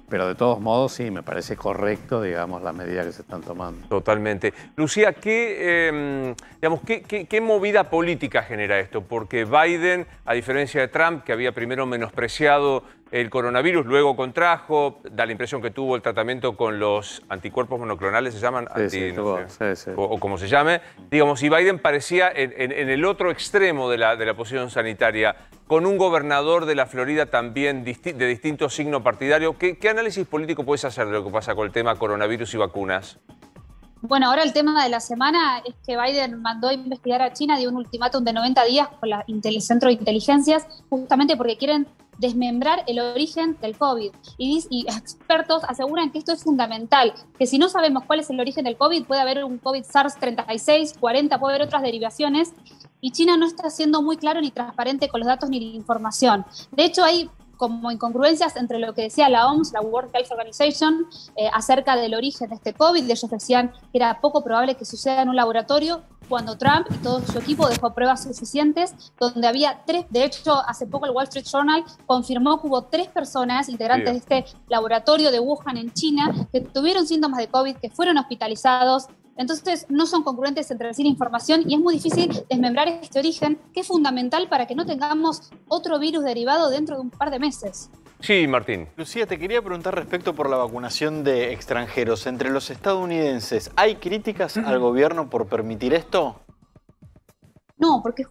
pero de todos modos sí, me parece correcto, digamos, las medidas que se están tomando. Totalmente. Lucía, ¿qué movida política genera esto? Porque Biden, a diferencia de Trump, que había primero menospreciado el coronavirus, luego contrajo, da la impresión que tuvo el tratamiento con los anticuerpos monoclonales, se llaman, o como se llame, digamos, y Biden parecía en el otro extremo de la posición sanitaria, con un gobernador de la Florida también de distinto signo partidario. ¿Qué análisis político puedes hacer de lo que pasa con el tema coronavirus y vacunas? Bueno, ahora el tema de la semana es que Biden mandó a investigar a China, dio un ultimátum de 90 días con el Centro de Inteligencias, justamente porque quieren desmembrar el origen del COVID. Y expertos aseguran que esto es fundamental, que si no sabemos cuál es el origen del COVID, puede haber un COVID SARS-36, 40, puede haber otras derivaciones, y China no está siendo muy claro ni transparente con los datos ni la información. De hecho, hay como incongruencias entre lo que decía la OMS, la World Health Organization, acerca del origen de este COVID. Ellos decían que era poco probable que suceda en un laboratorio, cuando Trump y todo su equipo dejó pruebas suficientes, donde había 3, de hecho, hace poco el Wall Street Journal confirmó que hubo 3 personas integrantes de este laboratorio de Wuhan en China que tuvieron síntomas de COVID, que fueron hospitalizados. Entonces no son congruentes entre sí la información y es muy difícil desmembrar este origen, que es fundamental para que no tengamos otro virus derivado dentro de un par de meses. Sí, Martín. Lucía, te quería preguntar respecto por la vacunación de extranjeros. Entre los estadounidenses, ¿hay críticas al gobierno por permitir esto? No, porque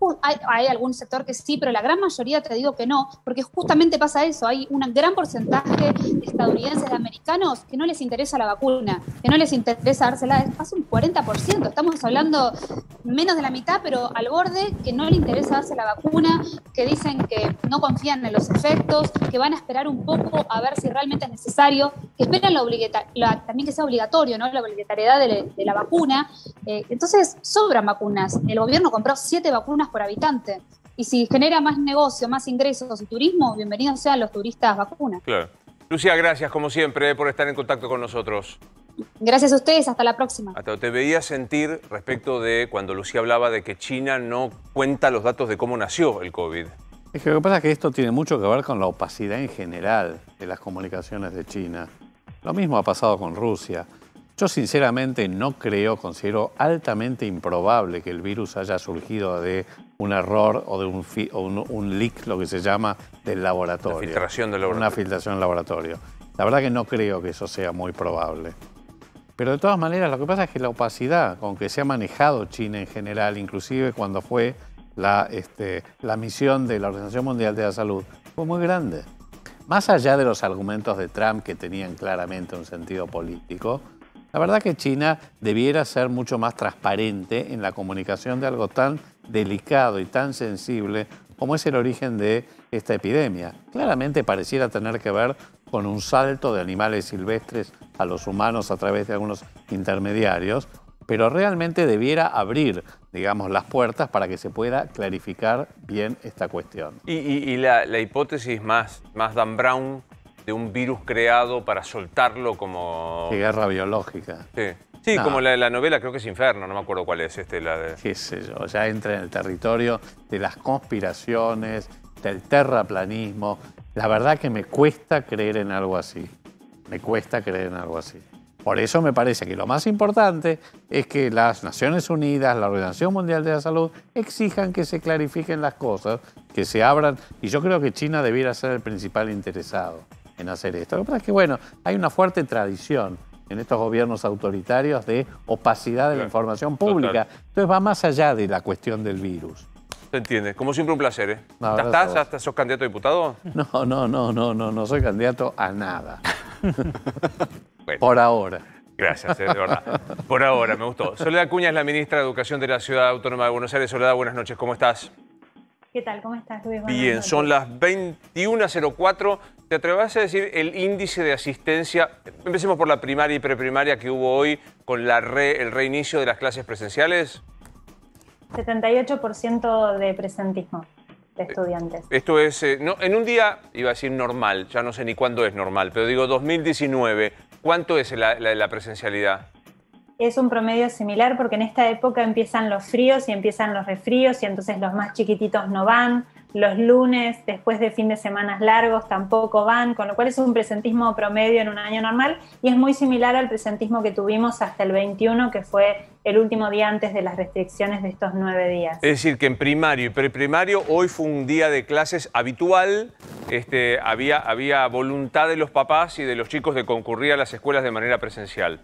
hay algún sector que sí, pero la gran mayoría te digo que no, porque justamente pasa eso, hay un gran porcentaje de estadounidenses, de americanos, que no les interesa la vacuna, que no les interesa dársela, es casi un 40%, estamos hablando menos de la mitad, pero al borde, que no le interesa darse la vacuna, que dicen que no confían en los efectos, que van a esperar un poco a ver si realmente es necesario, que esperan también que sea obligatorio, ¿no? La obligatoriedad de la vacuna. Entonces, sobran vacunas. El gobierno compró 7 vacunas por habitante. Y si genera más negocio, más ingresos y turismo, bienvenidos sean los turistas vacunas. Claro. Lucía, gracias como siempre por estar en contacto con nosotros. Gracias a ustedes, hasta la próxima. Hasta te veía sentir respecto de cuando Lucía hablaba de que China no cuenta los datos de cómo nació el COVID. Es que lo que pasa es que esto tiene mucho que ver con la opacidad en general de las comunicaciones de China. Lo mismo ha pasado con Rusia. Yo sinceramente no creo, considero altamente improbable que el virus haya surgido de un error o de un leak, lo que se llama, del laboratorio. Una filtración del laboratorio. Una filtración del laboratorio. La verdad que no creo que eso sea muy probable. Pero de todas maneras, lo que pasa es que la opacidad con que se ha manejado China en general, inclusive cuando fue la misión de la Organización Mundial de la Salud, fue muy grande. Más allá de los argumentos de Trump, que tenían claramente un sentido político, la verdad que China debiera ser mucho más transparente en la comunicación de algo tan delicado y tan sensible como es el origen de esta epidemia. Claramente pareciera tener que ver con un salto de animales silvestres a los humanos a través de algunos intermediarios, pero realmente debiera abrir, digamos, las puertas para que se pueda clarificar bien esta cuestión. Y la hipótesis más Dan Brown de un virus creado para soltarlo como... De guerra biológica. Sí, sí, no. Como la novela, creo que es Inferno, no me acuerdo cuál es. La de... Qué sé yo, ya entra en el territorio de las conspiraciones, del terraplanismo. La verdad que me cuesta creer en algo así. Me cuesta creer en algo así. Por eso me parece que lo más importante es que las Naciones Unidas, la Organización Mundial de la Salud, exijan que se clarifiquen las cosas, que se abran. Y yo creo que China debiera ser el principal interesado en hacer esto. Lo que pasa es que, bueno, hay una fuerte tradición en estos gobiernos autoritarios de opacidad de la información pública. Total. Entonces va más allá de la cuestión del virus. Se entiende. Como siempre, un placer, ¿eh? No, ¿Ya sos candidato a diputado? No soy candidato a nada. Bueno. Por ahora. Gracias, de verdad. Por ahora, me gustó. Soledad Acuña es la ministra de Educación de la Ciudad Autónoma de Buenos Aires. Soledad, buenas noches. ¿Cómo estás? ¿Qué tal? ¿Cómo estás, Luis? Bien, son las 21:04. ¿Te atreves a decir el índice de asistencia? Empecemos por la primaria y preprimaria que hubo hoy con el reinicio de las clases presenciales. 78% de presentismo de estudiantes. Esto es, no, en un día, iba a decir normal, ya no sé ni cuándo es normal, pero digo 2019, ¿cuánto es la presencialidad? Es un promedio similar porque en esta época empiezan los fríos y empiezan los resfríos y entonces los más chiquititos no van. Los lunes, después de fin de semanas largos, tampoco van, con lo cual es un presentismo promedio en un año normal y es muy similar al presentismo que tuvimos hasta el 21, que fue el último día antes de las restricciones de estos 9 días. Es decir, que en primario y preprimario hoy fue un día de clases habitual, había voluntad de los papás y de los chicos de concurrir a las escuelas de manera presencial.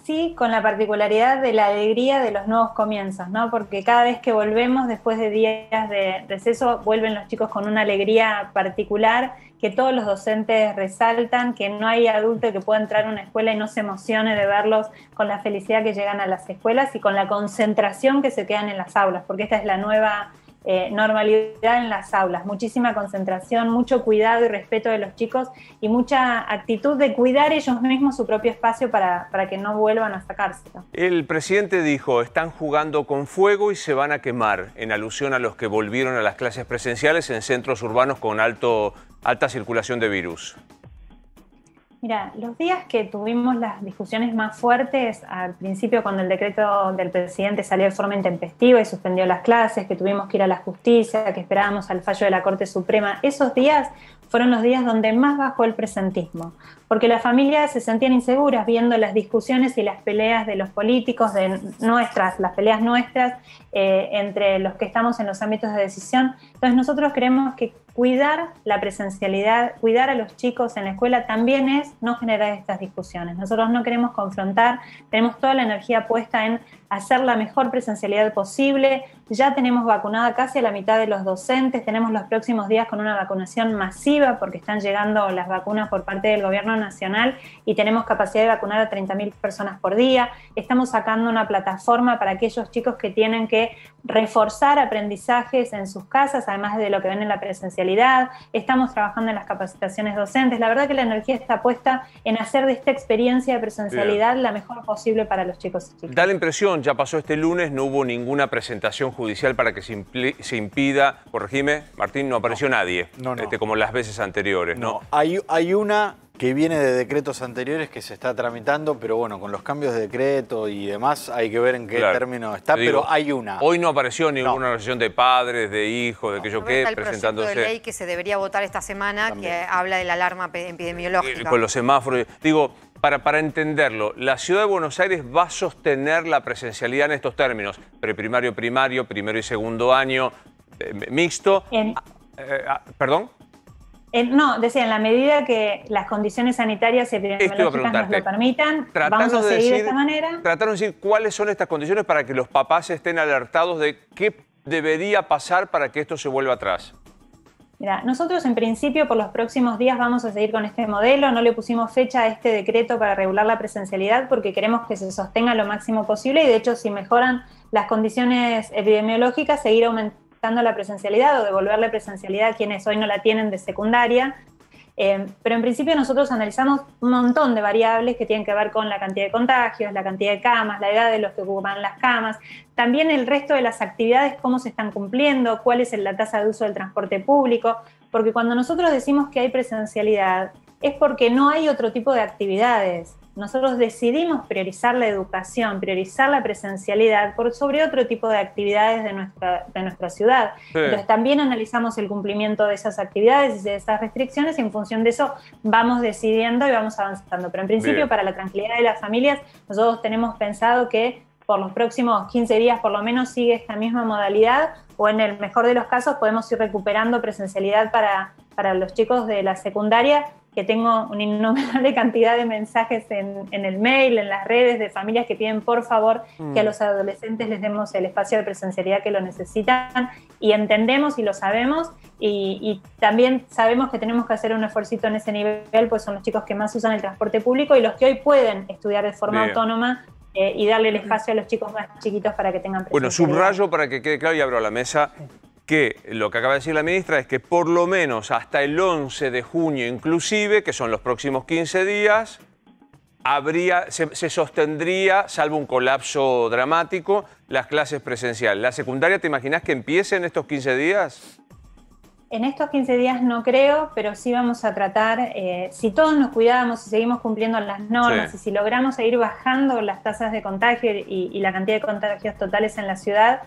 Sí, con la particularidad de la alegría de los nuevos comienzos, ¿no? Porque cada vez que volvemos, después de días de receso, vuelven los chicos con una alegría particular que todos los docentes resaltan, que no hay adulto que pueda entrar a una escuela y no se emocione de verlos con la felicidad que llegan a las escuelas y con la concentración que se quedan en las aulas, porque esta es la nueva normalidad en las aulas, muchísima concentración, mucho cuidado y respeto de los chicos y mucha actitud de cuidar ellos mismos su propio espacio para que no vuelvan a sacárselo. El presidente dijo, están jugando con fuego y se van a quemar, en alusión a los que volvieron a las clases presenciales en centros urbanos con alta circulación de virus. Mira, los días que tuvimos las discusiones más fuertes, al principio cuando el decreto del presidente salió de forma intempestiva y suspendió las clases, que tuvimos que ir a la justicia, que esperábamos al fallo de la Corte Suprema, esos días fueron los días donde más bajó el presentismo, porque las familias se sentían inseguras viendo las discusiones y las peleas de los políticos, las peleas nuestras entre los que estamos en los ámbitos de decisión. Entonces nosotros creemos que cuidar la presencialidad, cuidar a los chicos en la escuela también es no generar estas discusiones. Nosotros no queremos confrontar, tenemos toda la energía puesta en hacer la mejor presencialidad posible. Ya tenemos vacunada casi a la mitad de los docentes, tenemos los próximos días con una vacunación masiva porque están llegando las vacunas por parte del gobierno nacional y tenemos capacidad de vacunar a 30.000 personas por día. Estamos sacando una plataforma para aquellos chicos que tienen que reforzar aprendizajes en sus casas, además de lo que ven en la presencialidad. Estamos trabajando en las capacitaciones docentes. La verdad que la energía está puesta en hacer de esta experiencia de presencialidad la mejor posible para los chicos y chicas. Da la impresión, ya pasó este lunes, no hubo ninguna presentación judicial para que se impida, corregime, Martín, no apareció nadie, como las veces anteriores, ¿no? Hay una que viene de decretos anteriores que se está tramitando, pero bueno, con los cambios de decreto y demás hay que ver en qué término está, pero hay una. Hoy no apareció ninguna organización de padres, de hijos, de aquello que presentándose. El proyecto de ley que se debería votar esta semana, también, que habla de la alarma epidemiológica. Con los semáforos. Digo, para entenderlo, ¿la Ciudad de Buenos Aires va a sostener la presencialidad en estos términos? Preprimario, primario, primero y segundo año, mixto. ¿Perdón? No, decía, en la medida que las condiciones sanitarias y epidemiológicas nos lo permitan, vamos a seguir de esta manera. Trataron de decir cuáles son estas condiciones para que los papás estén alertados de qué debería pasar para que esto se vuelva atrás. Mira, nosotros en principio por los próximos días vamos a seguir con este modelo, no le pusimos fecha a este decreto para regular la presencialidad porque queremos que se sostenga lo máximo posible y de hecho si mejoran las condiciones epidemiológicas seguir aumentando la presencialidad o devolverle presencialidad a quienes hoy no la tienen de secundaria. Pero en principio nosotros analizamos un montón de variables que tienen que ver con la cantidad de contagios, la cantidad de camas, la edad de los que ocupan las camas, también el resto de las actividades, cómo se están cumpliendo, cuál es la tasa de uso del transporte público, porque cuando nosotros decimos que hay presencialidad es porque no hay otro tipo de actividades. Nosotros decidimos priorizar la educación, priorizar la presencialidad por sobre otro tipo de actividades de nuestra ciudad. Sí. Entonces también analizamos el cumplimiento de esas actividades y de esas restricciones y en función de eso vamos decidiendo y vamos avanzando. Pero en principio, bien, para la tranquilidad de las familias, nosotros tenemos pensado que por los próximos 15 días por lo menos sigue esta misma modalidad o en el mejor de los casos podemos ir recuperando presencialidad para los chicos de la secundaria, que tengo una innumerable cantidad de mensajes en el mail, en las redes, de familias que piden por favor que a los adolescentes les demos el espacio de presencialidad que lo necesitan y entendemos y lo sabemos y también sabemos que tenemos que hacer un esfuercito en ese nivel, pues son los chicos que más usan el transporte público y los que hoy pueden estudiar de forma autónoma y darle el espacio a los chicos más chiquitos para que tengan presencialidad. Bueno, subrayo para que quede claro y abro la mesa que lo que acaba de decir la ministra es que por lo menos hasta el 11 de junio inclusive, que son los próximos 15 días, se sostendría, salvo un colapso dramático, las clases presenciales. ¿La secundaria te imaginas que empiece en estos 15 días? En estos 15 días no creo, pero sí vamos a tratar, si todos nos cuidamos y seguimos cumpliendo las normas y si logramos seguir bajando las tasas de contagio y la cantidad de contagios totales en la ciudad,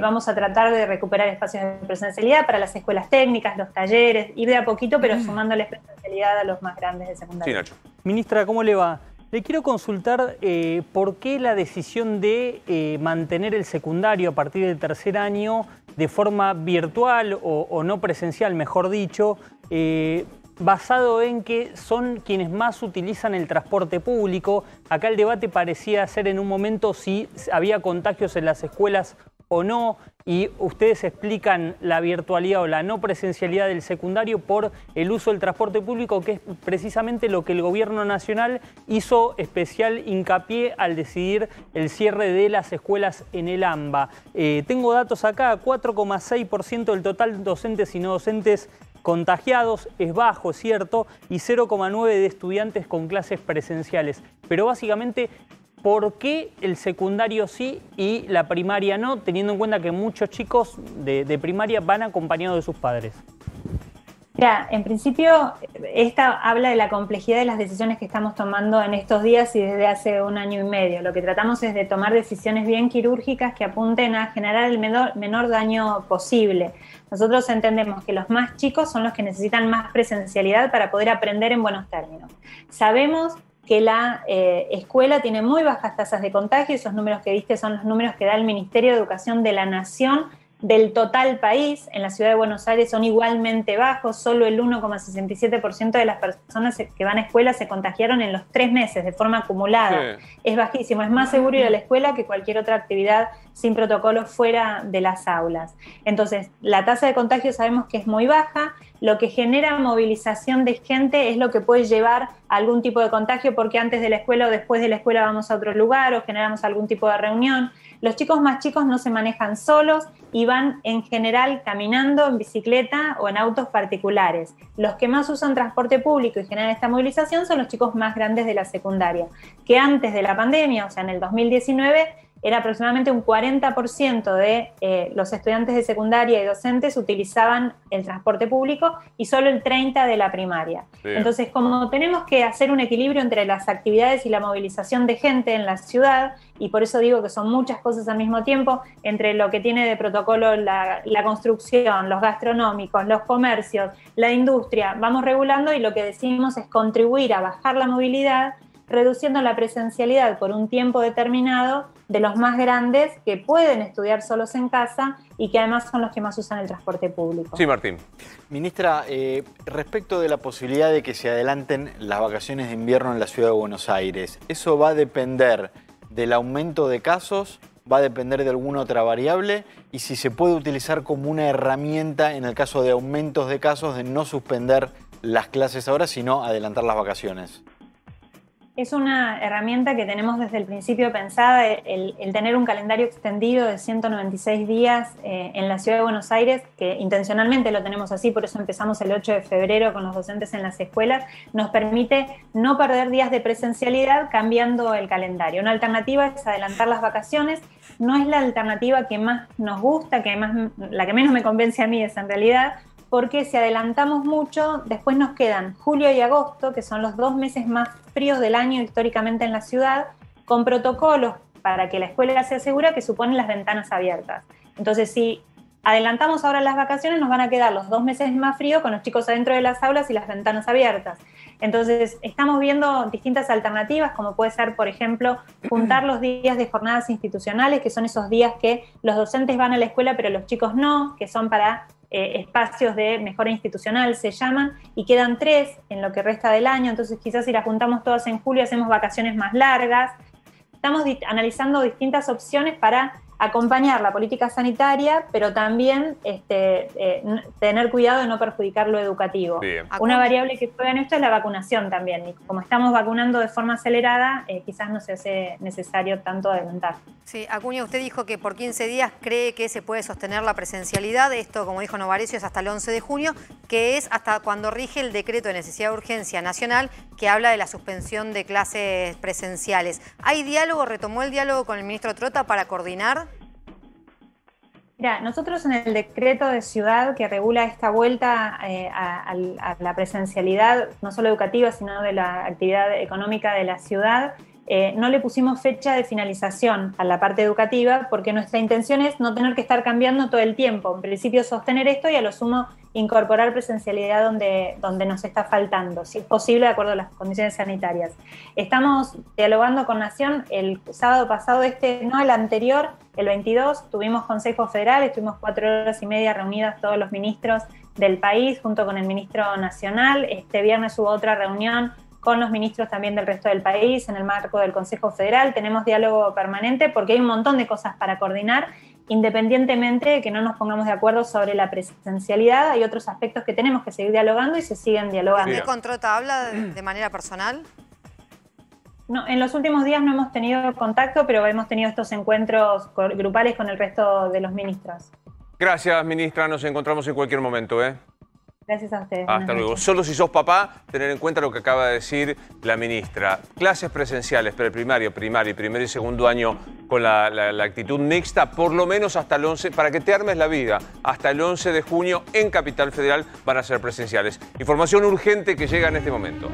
vamos a tratar de recuperar espacios de presencialidad para las escuelas técnicas, los talleres, ir de a poquito, pero sumándoles presencialidad a los más grandes de secundaria. Sí, Nacho. Ministra, ¿cómo le va? Le quiero consultar por qué la decisión de mantener el secundario a partir del tercer año de forma virtual o no presencial, mejor dicho, basado en que son quienes más utilizan el transporte público. Acá el debate parecía ser en un momento si había contagios en las escuelas o no, y ustedes explican la virtualidad o la no presencialidad del secundario por el uso del transporte público, que es precisamente lo que el gobierno nacional hizo especial hincapié al decidir el cierre de las escuelas en el AMBA. Tengo datos acá, 4,6% del total docentes y no docentes contagiados, es bajo, es cierto, y 0,9% de estudiantes con clases presenciales. Pero básicamente, ¿por qué el secundario sí y la primaria no, teniendo en cuenta que muchos chicos de primaria van acompañados de sus padres? Mira, en principio, esta habla de la complejidad de las decisiones que estamos tomando en estos días y desde hace 1 año y medio. Lo que tratamos es de tomar decisiones bien quirúrgicas que apunten a generar el menor daño posible. Nosotros entendemos que los más chicos son los que necesitan más presencialidad para poder aprender en buenos términos. Sabemos que la escuela tiene muy bajas tasas de contagio, esos números que viste son los números que da el Ministerio de Educación de la Nación, del total país. En la ciudad de Buenos Aires son igualmente bajos, solo el 1,67% de las personas que van a escuela se contagiaron en los 3 meses de forma acumulada. Sí. Es bajísimo, es más seguro ir a la escuela que cualquier otra actividad sin protocolo fuera de las aulas. Entonces, la tasa de contagio sabemos que es muy baja, lo que genera movilización de gente es lo que puede llevar a algún tipo de contagio porque antes de la escuela o después de la escuela vamos a otro lugar o generamos algún tipo de reunión. Los chicos más chicos no se manejan solos y van en general caminando, en bicicleta o en autos particulares. Los que más usan transporte público y generan esta movilización son los chicos más grandes de la secundaria, que antes de la pandemia, o sea en el 2019, era aproximadamente un 40% de los estudiantes de secundaria y docentes utilizaban el transporte público y solo el 30% de la primaria. Sí. Entonces, como tenemos que hacer un equilibrio entre las actividades y la movilización de gente en la ciudad, y por eso digo que son muchas cosas al mismo tiempo, entre lo que tiene de protocolo la construcción, los gastronómicos, los comercios, la industria, vamos regulando y lo que decimos es contribuir a bajar la movilidad reduciendo la presencialidad por un tiempo determinado de los más grandes que pueden estudiar solos en casa y que además son los que más usan el transporte público. Sí, Martín. Ministra, respecto de la posibilidad de que se adelanten las vacaciones de invierno en la Ciudad de Buenos Aires, ¿eso va a depender del aumento de casos? ¿Va a depender de alguna otra variable? Y si se puede utilizar como una herramienta en el caso de aumentos de casos de no suspender las clases ahora, sino adelantar las vacaciones. Es una herramienta que tenemos desde el principio pensada, el tener un calendario extendido de 196 días en la Ciudad de Buenos Aires, que intencionalmente lo tenemos así, por eso empezamos el 8 de febrero con los docentes en las escuelas, nos permite no perder días de presencialidad cambiando el calendario. Una alternativa es adelantar las vacaciones, no es la alternativa que más nos gusta, la que menos me convence a mí es en realidad, porque si adelantamos mucho, después nos quedan julio y agosto, que son los 2 meses más fríos del año históricamente en la ciudad, con protocolos para que la escuela sea segura que suponen las ventanas abiertas. Entonces, si adelantamos ahora las vacaciones, nos van a quedar los 2 meses más fríos con los chicos adentro de las aulas y las ventanas abiertas. Entonces, estamos viendo distintas alternativas, como puede ser, por ejemplo, juntar los días de jornadas institucionales, que son esos días que los docentes van a la escuela, pero los chicos no, que son para espacios de mejora institucional se llaman, y quedan 3 en lo que resta del año, entonces quizás si las juntamos todas en julio hacemos vacaciones más largas. Estamos analizando distintas opciones para acompañar la política sanitaria, pero también tener cuidado de no perjudicar lo educativo. Bien. Una variable que juega en esto es la vacunación también, y como estamos vacunando de forma acelerada, quizás no se hace necesario tanto adelantar. Sí, Acuña, usted dijo que por 15 días cree que se puede sostener la presencialidad. Esto, como dijo Novarecio, es hasta el 11 de junio, que es hasta cuando rige el decreto de necesidad de urgencia nacional que habla de la suspensión de clases presenciales. ¿Hay diálogo? ¿Retomó el diálogo con el ministro Trota para coordinar? Mira, nosotros en el decreto de ciudad que regula esta vuelta a la presencialidad, no solo educativa, sino de la actividad económica de la ciudad, no le pusimos fecha de finalización a la parte educativa porque nuestra intención es no tener que estar cambiando todo el tiempo. En principio sostener esto y a lo sumo incorporar presencialidad donde nos está faltando, si es posible de acuerdo a las condiciones sanitarias. Estamos dialogando con Nación el sábado pasado, no el anterior, el 22, tuvimos Consejo Federal, estuvimos 4 horas y media reunidas todos los ministros del país junto con el ministro nacional. Este viernes hubo otra reunión con los ministros también del resto del país en el marco del Consejo Federal. Tenemos diálogo permanente porque hay un montón de cosas para coordinar, independientemente de que no nos pongamos de acuerdo sobre la presencialidad. Hay otros aspectos que tenemos que seguir dialogando y se siguen dialogando. ¿Usted con Trota habla de manera personal? No, en los últimos días no hemos tenido contacto, pero hemos tenido estos encuentros grupales con el resto de los ministros. Gracias, ministra. Nos encontramos en cualquier momento, ¿eh? Gracias a ustedes. Hasta luego. Solo si sos papá, tener en cuenta lo que acaba de decir la ministra. Clases presenciales, preprimario, primario, primer y segundo año con la actitud mixta, por lo menos hasta el 11, para que te armes la vida, hasta el 11 de junio en Capital Federal van a ser presenciales. Información urgente que llega en este momento.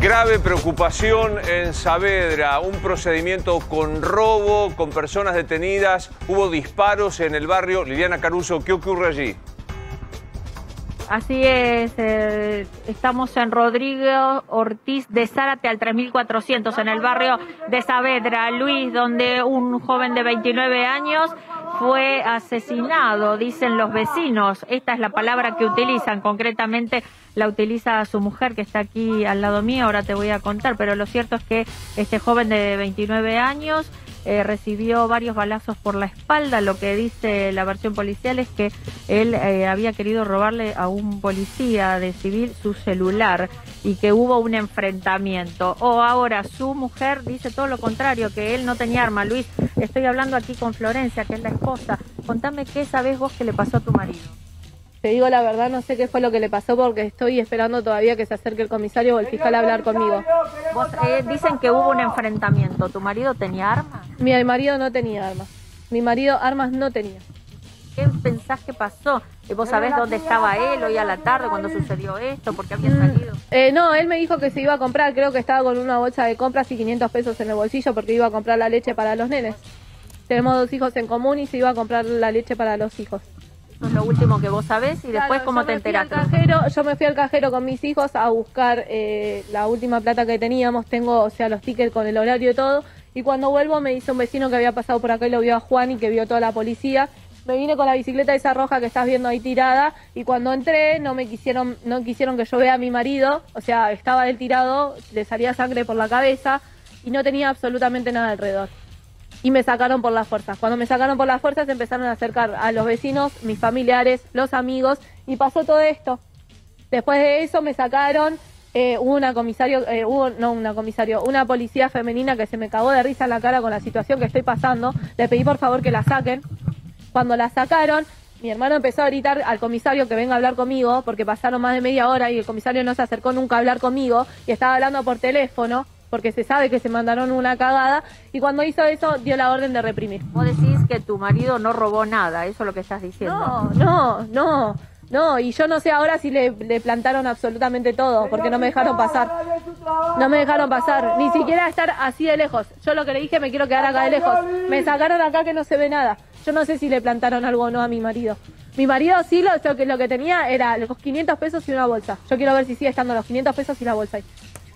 Grave preocupación en Saavedra, un procedimiento con robo, con personas detenidas, hubo disparos en el barrio. Liliana Caruso, ¿qué ocurre allí? Así es, estamos en Rodrigo Ortiz de Zárate al 3400 en el barrio de Saavedra, Luis, donde un joven de 29 años fue asesinado, dicen los vecinos. Esta es la palabra que utilizan, concretamente la utiliza su mujer que está aquí al lado mío, ahora te voy a contar, pero lo cierto es que este joven de 29 años recibió varios balazos por la espalda. Lo que dice la versión policial es que él había querido robarle a un policía de civil su celular y que hubo un enfrentamiento. Ahora su mujer dice todo lo contrario, que él no tenía arma. Luis, estoy hablando aquí con Florencia, que es la esposa. Contame qué sabés vos que le pasó a tu marido. Te digo la verdad, no sé qué fue lo que le pasó porque estoy esperando todavía que se acerque el comisario o el fiscal a hablar conmigo. Vos, dicen que hubo un enfrentamiento. ¿Tu marido tenía armas? Mi marido no tenía armas. Mi marido armas no tenía. pensás que pasó? ¿Vos sabés dónde estaba él hoy a la tarde cuando sucedió esto? ¿Por qué había salido? No, él me dijo que se iba a comprar, creo que estaba con una bolsa de compras y 500 pesos en el bolsillo porque iba a comprar la leche para los nenes. Tenemos 2 hijos en común y se iba a comprar la leche para los hijos. Eso es lo último que vos sabés y después cómo te enteraste. Yo me fui al cajero con mis hijos a buscar la última plata que teníamos, tengo, o sea, los tickets con el horario y todo, y cuando vuelvo me dice un vecino que había pasado por acá y lo vio a Juan y que vio toda la policía. Me vine con la bicicleta esa roja que estás viendo ahí tirada y cuando entré no quisieron que yo vea a mi marido, o sea, estaba él tirado, le salía sangre por la cabeza y no tenía absolutamente nada alrededor. Y me sacaron por las fuerzas. Cuando me sacaron por las fuerzas empezaron a acercar a los vecinos, mis familiares, los amigos y pasó todo esto. Después de eso me sacaron, una policía femenina que se me cagó de risa en la cara con la situación que estoy pasando. Le pedí por favor que la saquen. Cuando la sacaron, mi hermano empezó a gritar al comisario que venga a hablar conmigo, porque pasaron más de media hora y el comisario no se acercó nunca a hablar conmigo y estaba hablando por teléfono, porque se sabe que se mandaron una cagada, y cuando hizo eso dio la orden de reprimir. Vos decís que tu marido no robó nada, eso es lo que estás diciendo. No, y yo no sé ahora si le plantaron absolutamente todo, porque no me dejaron pasar. No me dejaron pasar, ni siquiera estar así de lejos. Yo lo que le dije, me quiero quedar acá de lejos. Me sacaron acá que no se ve nada. Yo no sé si le plantaron algo o no a mi marido. Mi marido sí, lo que tenía era los 500 pesos y una bolsa. Yo quiero ver si sigue estando los 500 pesos y la bolsa ahí.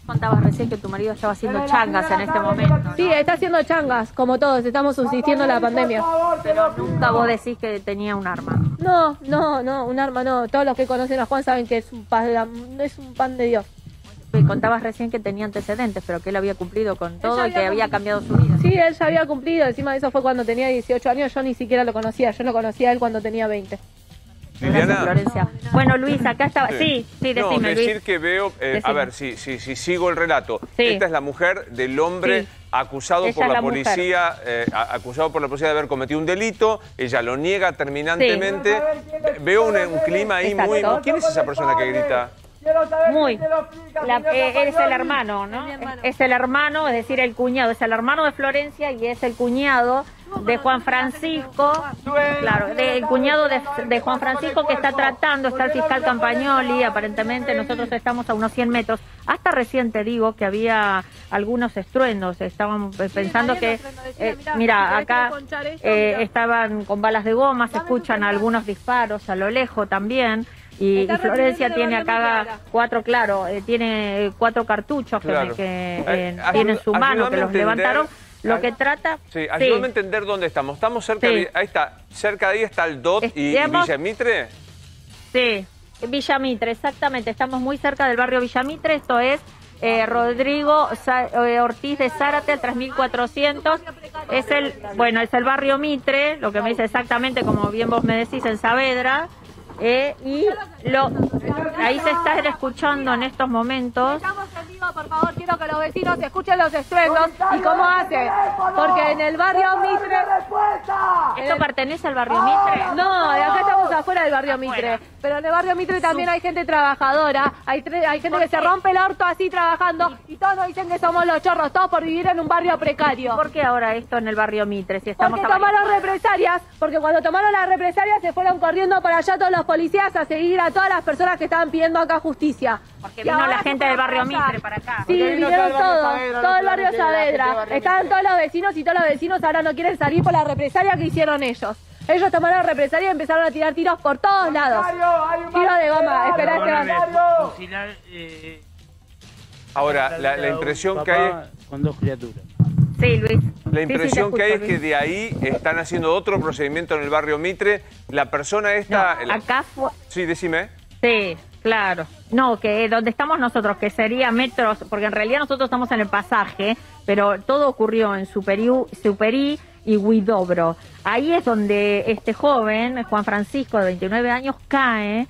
Contabas recién que tu marido estaba haciendo changas en este momento, ¿no? Sí, está haciendo changas, como todos, estamos subsistiendo la pandemia. Pero nunca vos decís que tenía un arma. No, un arma no. Todos los que conocen a Juan saben que es un pan de Dios. Contabas recién que tenía antecedentes, pero que él había cumplido con todo y que había cambiado su vida. Sí, él ya había cumplido, encima de eso fue cuando tenía 18 años, yo ni siquiera lo conocía, yo lo conocía a él cuando tenía 20. Liliana. Florencia. Bueno, Luis, acá estaba. Sí, decime, no, decir Luis. que veo, a ver, si sigo el relato. Sí. Esta es la mujer del hombre acusado por la policía, acusado por la policía de haber cometido un delito. Ella lo niega terminantemente. Veo un clima ahí. Exacto. Muy. ¿Quién es esa persona que grita? Es el hermano, ¿no? Es el hermano, es decir, el cuñado. Es el hermano de Florencia y es el cuñado de Juan Francisco. Claro, el cuñado de Juan Francisco que está tratando, está el fiscal Campagnoli, aparentemente nosotros estamos a unos 100 metros. Hasta recién te digo que había algunos estruendos, estaban pensando que, mira, acá estaban con balas de goma, se escuchan algunos disparos a lo lejos también. Y Florencia tiene acá tiene 4 cartuchos que tiene en su mano, que los levantaron. Lo que trata... Sí, ayúdame a entender dónde estamos. Estamos cerca de... Ahí está. Cerca de ahí está el DOT y Villa Mitre. Sí, Villa Mitre, exactamente. Estamos muy cerca del barrio Villa Mitre. Esto es Rodrigo Ortiz de Zárate, al 3400. Es el barrio Mitre, lo que me dice exactamente, como bien vos me decís, en Saavedra. Ahí se está escuchando en estos momentos. Estamos en vivo, por favor, quiero que los vecinos escuchen los estruendos y cómo hace, porque en el barrio Mitre... ¿Esto pertenece al barrio Mitre? No, de acá estamos afuera del barrio Mitre, pero en el barrio Mitre también hay gente trabajadora, hay gente que se rompe el orto así trabajando y todos nos dicen que somos los chorros, todos por vivir en un barrio precario. ¿Por qué ahora esto en el barrio Mitre? Si estamos porque tomaron represalias, porque cuando tomaron las represalias se fueron corriendo para allá todos los policías a seguir a todas las personas que estaban pidiendo acá justicia. Porque vino la gente del barrio Mitre para acá. Sí, vinieron todos, todo el barrio Saavedra. Estaban todos los vecinos y todos los vecinos ahora no quieren salir por la represalia que hicieron ellos. Ellos tomaron la represalia y empezaron a tirar tiros por todos lados. Tiro de goma, espera. Ahora, la impresión que hay... Con 2 criaturas. Sí, Luis. La impresión que hay es que de ahí están haciendo otro procedimiento en el barrio Mitre. La persona esta... No, acá fue... Sí, decime. Sí, claro. No, que donde estamos nosotros, que sería metros, porque en realidad nosotros estamos en el pasaje, pero todo ocurrió en Superí y Huidobro. Ahí es donde este joven, Juan Francisco, de 29 años, cae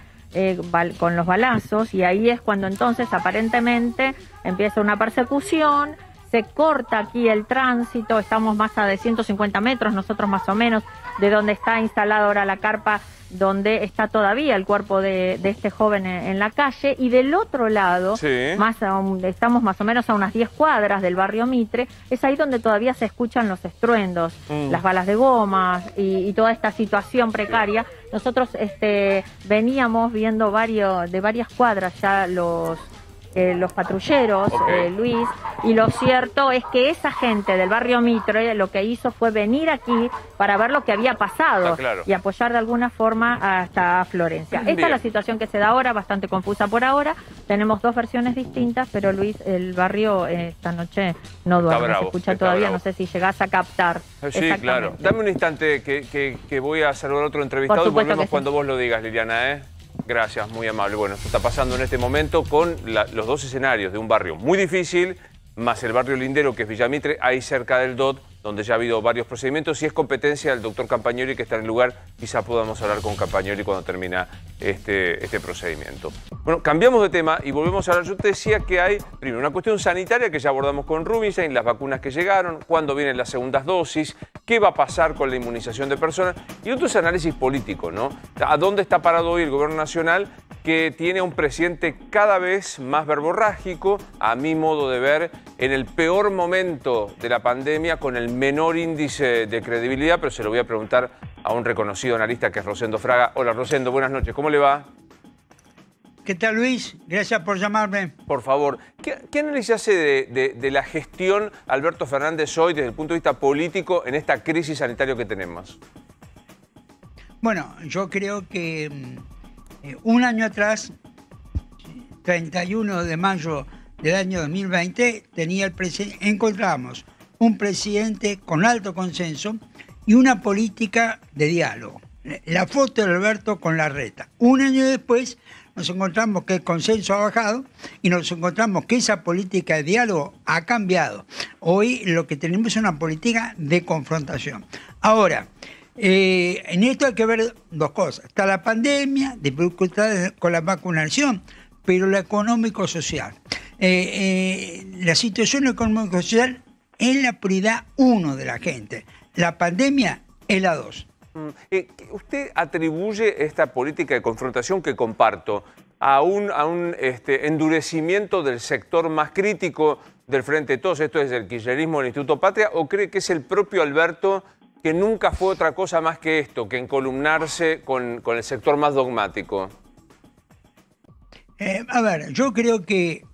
con los balazos, y ahí es cuando entonces aparentemente empieza una persecución. se corta aquí el tránsito, estamos más a de 150 metros, nosotros más o menos, de donde está instalada ahora la carpa, donde está todavía el cuerpo de este joven en la calle, y del otro lado, sí, estamos más o menos a unas 10 cuadras del barrio Mitre, es ahí donde todavía se escuchan los estruendos, las balas de goma y toda esta situación precaria. Nosotros veníamos viendo de varias cuadras ya los patrulleros, Luis, y lo cierto es que esa gente del barrio Mitre lo que hizo fue venir aquí para ver lo que había pasado y apoyar de alguna forma hasta Florencia. Esta es la situación que se da ahora, bastante confusa por ahora. Tenemos dos versiones distintas, pero Luis, el barrio esta noche no duerme, se escucha todavía, no sé si llegás a captar. Sí, claro. Dame un instante que voy a saludar a otro entrevistado y volvemos cuando vos lo digas, Liliana, Gracias, muy amable. Bueno, esto está pasando en este momento con los dos escenarios de un barrio muy difícil, más el barrio lindero, que es Villa Mitre, ahí cerca del DOT, donde ya ha habido varios procedimientos, y es competencia del doctor Campagnoli, que está en el lugar. Quizá podamos hablar con Campagnoli cuando termina este procedimiento. Bueno, cambiamos de tema y volvemos a hablar. Yo te decía que hay, primero, una cuestión sanitaria que ya abordamos con Rubinstein, las vacunas que llegaron, cuándo vienen las segundas dosis, qué va a pasar con la inmunización de personas, y otro es análisis político, ¿no? ¿A dónde está parado hoy el gobierno nacional, que tiene a un presidente cada vez más verborrágico, a mi modo de ver, en el peor momento de la pandemia, con el menor índice de credibilidad? Pero se lo voy a preguntar a un reconocido analista que es Rosendo Fraga. Hola Rosendo, buenas noches, ¿cómo le va? ¿Qué tal, Luis? Gracias por llamarme. Por favor, ¿qué análisis hace de la gestión Alberto Fernández hoy desde el punto de vista político en esta crisis sanitaria que tenemos? Bueno, yo creo que un año atrás, 31 de mayo del año 2020, encontramos un presidente con alto consenso y una política de diálogo. La foto de Alberto con Larreta. Un año después nos encontramos que el consenso ha bajado y nos encontramos que esa política de diálogo ha cambiado. Hoy lo que tenemos es una política de confrontación. Ahora, en esto hay que ver dos cosas. Está la pandemia, dificultades con la vacunación, pero lo económico-social. La situación económico-social es la prioridad 1 de la gente. La pandemia es la 2. ¿Usted atribuye esta política de confrontación, que comparto, a un endurecimiento del sector más crítico del Frente de Todos? Esto es el kirchnerismo del Instituto Patria, ¿o cree que es el propio Alberto, que nunca fue otra cosa más que esto, que encolumnarse con el sector más dogmático? A ver, yo creo que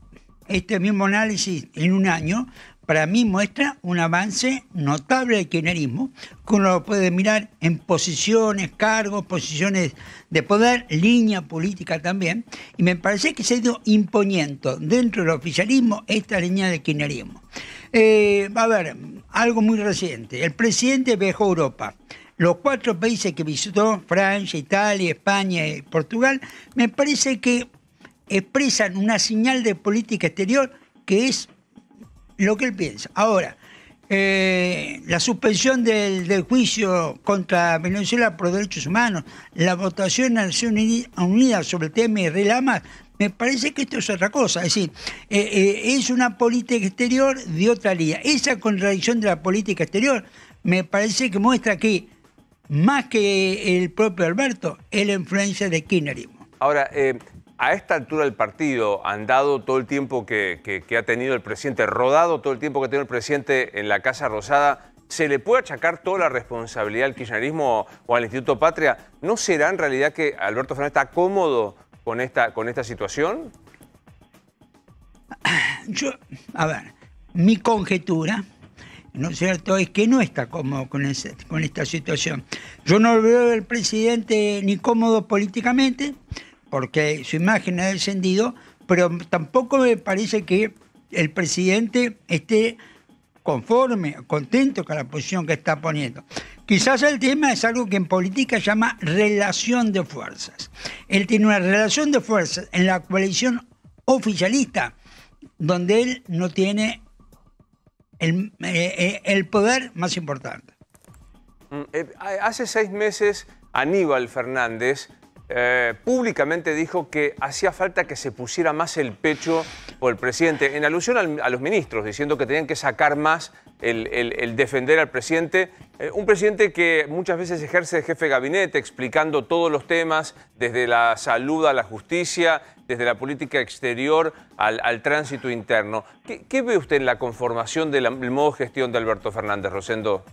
este mismo análisis en un año, para mí muestra un avance notable del kirchnerismo, que uno lo puede mirar en posiciones, cargos, posiciones de poder, línea política también, y me parece que se ha ido imponiendo dentro del oficialismo esta línea del kirchnerismo. A ver, algo muy reciente, el presidente viajó a Europa. Los 4 países que visitó, Francia, Italia, España y Portugal, me parece que expresan una señal de política exterior que es lo que él piensa. Ahora, la suspensión del juicio contra Venezuela por derechos humanos, la votación en Naciones Unidas sobre el tema de Israel Hamas, me parece que esto es otra cosa. Es decir, es una política exterior de otra línea. Esa contradicción de la política exterior me parece que muestra que, más que el propio Alberto, es la influencia del kirchnerismo. Ahora, a esta altura del partido, andado todo el tiempo que ha tenido el presidente, rodado todo el tiempo que ha tenido el presidente en la Casa Rosada, ¿se le puede achacar toda la responsabilidad al kirchnerismo o al Instituto Patria? ¿No será en realidad que Alberto Fernández está cómodo con esta situación? A ver, mi conjetura, ¿no es cierto?, es que no está cómodo con esta situación. Yo no veo al presidente ni cómodo políticamente, porque su imagen ha descendido, pero tampoco me parece que el presidente esté conforme, contento con la posición que está poniendo. Quizás el tema es algo que en política se llama relación de fuerzas. Él tiene una relación de fuerzas en la coalición oficialista, donde él no tiene el poder más importante. Hace 6 meses, Aníbal Fernández públicamente dijo que hacía falta que se pusiera más el pecho por el presidente, en alusión a los ministros, diciendo que tenían que sacar más el defender al presidente. Un presidente que muchas veces ejerce de jefe de gabinete, explicando todos los temas, desde la salud a la justicia, desde la política exterior al tránsito interno. ¿Qué ve usted en la conformación del modo de gestión de Alberto Fernández, Rosendo?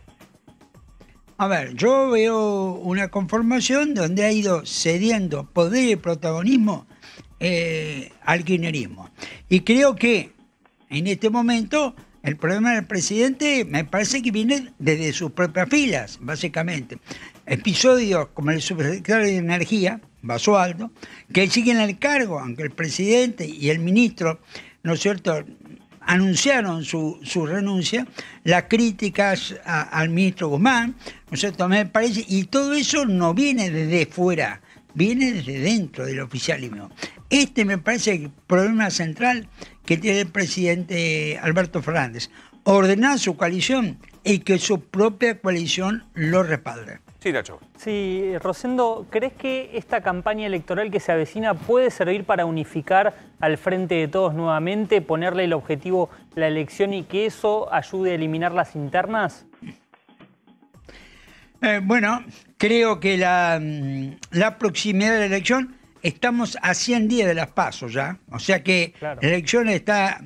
A ver, yo veo una conformación donde ha ido cediendo poder y protagonismo al kirchnerismo. Y creo que en este momento el problema del presidente me parece que viene desde sus propias filas, básicamente. Episodios como el subsecretario de Energía, Basualdo, que siguen el cargo, aunque el presidente y el ministro, ¿no es cierto?, anunciaron su renuncia, las críticas al ministro Guzmán, ¿no es cierto?, me parece, y todo eso no viene desde fuera, viene desde dentro del oficialismo. Este me parece el problema central que tiene el presidente Alberto Fernández, ordenar su coalición y que su propia coalición lo respalde. Sí, Nacho. Sí, Rosendo, ¿crees que esta campaña electoral que se avecina puede servir para unificar al Frente de Todos nuevamente, ponerle el objetivo la elección y que eso ayude a eliminar las internas? Bueno, creo que la proximidad de la elección, estamos a 100 días de las PASO ya, o sea que claro, la elección está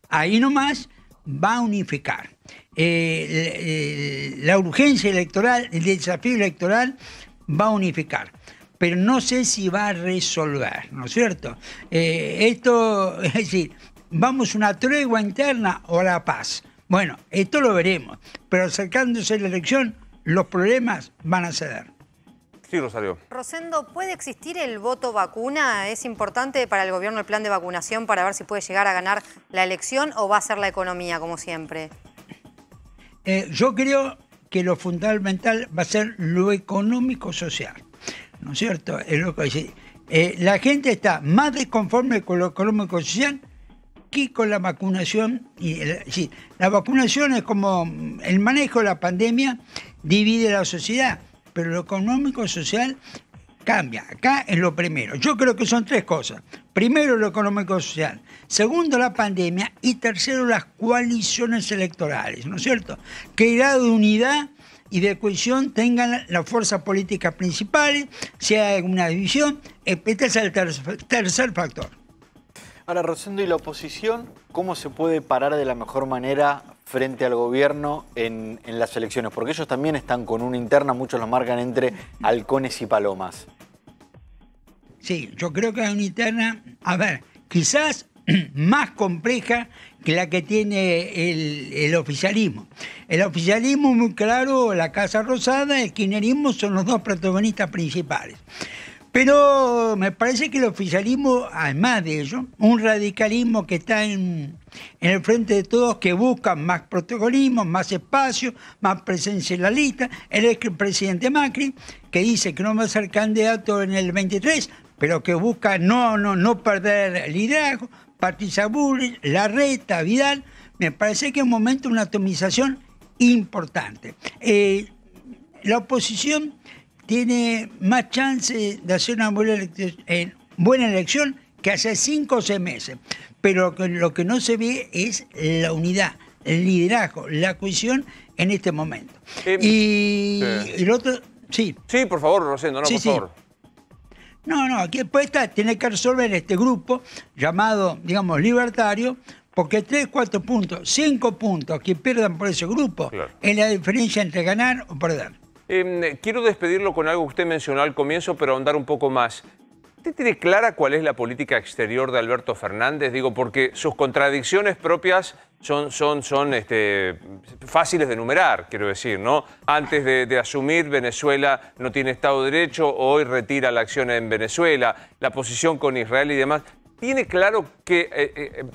ahí nomás, va a unificar. La urgencia electoral, el desafío electoral va a unificar, pero no sé si va a resolver, ¿no es cierto? Esto, es decir, vamos a una tregua interna o a la paz. Bueno, esto lo veremos, pero acercándose a la elección, los problemas van a ceder. Sí, Rosario. Rosendo, ¿puede existir el voto vacuna? ¿Es importante para el gobierno el plan de vacunación para ver si puede llegar a ganar la elección o va a ser la economía, como siempre? Yo creo que lo fundamental va a ser lo económico-social, ¿no es cierto? Es lo que dice. La gente está más desconforme con lo económico-social que con la vacunación. Sí, la vacunación es como el manejo de la pandemia divide la sociedad, pero lo económico-social cambia. Acá es lo primero. Yo creo que son tres cosas. Primero, lo económico-social. Segundo, la pandemia. Y tercero, las coaliciones electorales, ¿no es cierto? Que grado de unidad y de cohesión tengan las fuerzas políticas principales, si hay alguna división. Este es el tercer factor. Ahora, Rosendo, ¿y la oposición cómo se puede parar de la mejor manera frente al gobierno en las elecciones? Porque ellos también están con una interna, muchos lo marcan entre halcones y palomas. Sí, yo creo que hay una interna, a ver, quizás más compleja que la que tiene el oficialismo. El oficialismo, muy claro, la Casa Rosada, el kirchnerismo son los dos protagonistas principales. Pero me parece que el oficialismo, además de ello, un radicalismo que está en el Frente de Todos, que busca más protagonismo, más espacio, más presencia en la lista. El expresidente Macri, que dice que no va a ser candidato en el 23, pero que busca no perder el liderazgo. Patricia Bullrich, Larreta, Vidal. Me parece que es un momento de una atomización importante. La oposición tiene más chance de hacer una buena elección que hace 5 o 6 meses. Pero lo que no se ve es la unidad, el liderazgo, la cohesión en este momento. Y el otro, sí. Sí, por favor, Rosendo, no, sí, por favor. No, aquí después tiene que resolver este grupo llamado, digamos, libertario, porque 3, 4 puntos, 5 puntos que pierdan por ese grupo, claro, es la diferencia entre ganar o perder. Quiero despedirlo con algo que usted mencionó al comienzo, pero ahondar un poco más. ¿Usted tiene clara cuál es la política exterior de Alberto Fernández? Digo, porque sus contradicciones propias son fáciles de enumerar, quiero decir, ¿no? Antes de asumir, Venezuela no tiene Estado de Derecho, hoy retira la acción en Venezuela, la posición con Israel y demás. ¿Tiene claro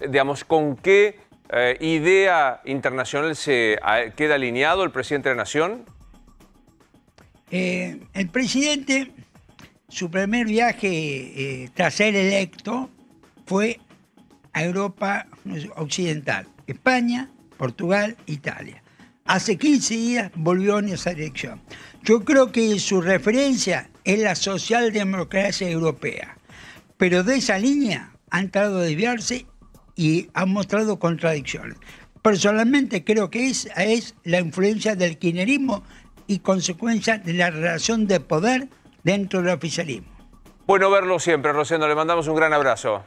digamos, con qué idea internacional se queda alineado el presidente de la Nación? El presidente, su primer viaje tras ser electo fue a Europa Occidental, España, Portugal, Italia. hace 15 días volvió en esa dirección. Yo creo que su referencia es la socialdemocracia europea, pero de esa línea han tratado de desviarse y han mostrado contradicciones. Personalmente creo que esa es la influencia del kirchnerismo y consecuencia de la relación de poder dentro del oficialismo. Bueno verlo siempre, Rosendo. Le mandamos un gran abrazo.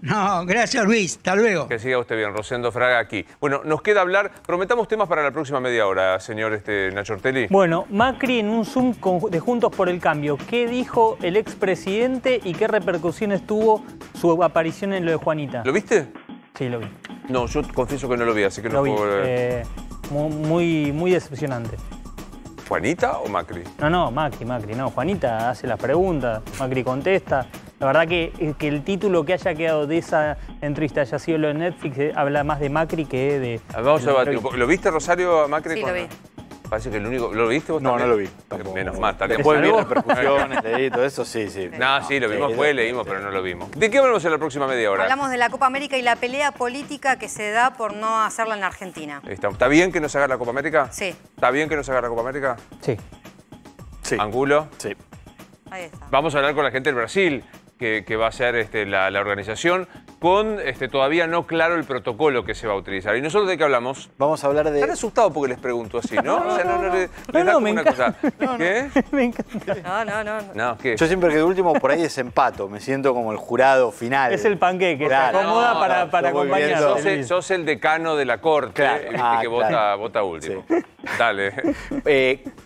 No, gracias Luis. Hasta luego. Que siga usted bien, Rosendo Fraga aquí. Bueno, nos queda hablar. Prometamos temas para la próxima media hora, señor Nacho Ortelli. Bueno, Macri en un Zoom de Juntos por el Cambio. ¿Qué dijo el expresidente y qué repercusiones tuvo su aparición en lo de Juanita? ¿Lo viste? Sí, lo vi. No, yo confieso que no lo vi, así que no Lo vi. puedo ver. Muy decepcionante. ¿Juanita o Macri? No, Macri, no. Juanita hace las preguntas, Macri contesta. La verdad que el título que haya quedado de esa entrevista haya sido lo de Netflix, habla más de Macri que de... Vamos a debatir un poco. ¿Lo viste, Rosario, a Macri? Sí, lo vi. Parece que el único... ¿Lo viste vos No, también? no lo vi. Menos mal. Después vi repercusiones, leí todo eso, sí. No, sí, lo vimos, leímos, pero no lo vimos. ¿De qué hablamos en la próxima media hora? Hablamos de la Copa América y la pelea política que se da por no hacerla en Argentina. ¿Está bien que no se haga la Copa América? Sí. ¿Está bien que no se haga la Copa América? Sí. ¿Angulo? Sí. Ahí está. Vamos a hablar con la gente del Brasil, que va a ser la organización, con todavía no claro el protocolo que se va a utilizar. ¿Y nosotros de qué hablamos? Vamos a hablar de... Están asustados porque les pregunto así, ¿no? O sea, les da No, como me una encanta. cosa. ¿Qué? Me encanta. No. ¿Qué? Yo siempre que de último por ahí desempato, me siento como el jurado final. Es el panqueque, Claro. se acomoda para muy bien, acompañar. Sos el decano de la corte, Claro. viste que Claro. vota último. Dale.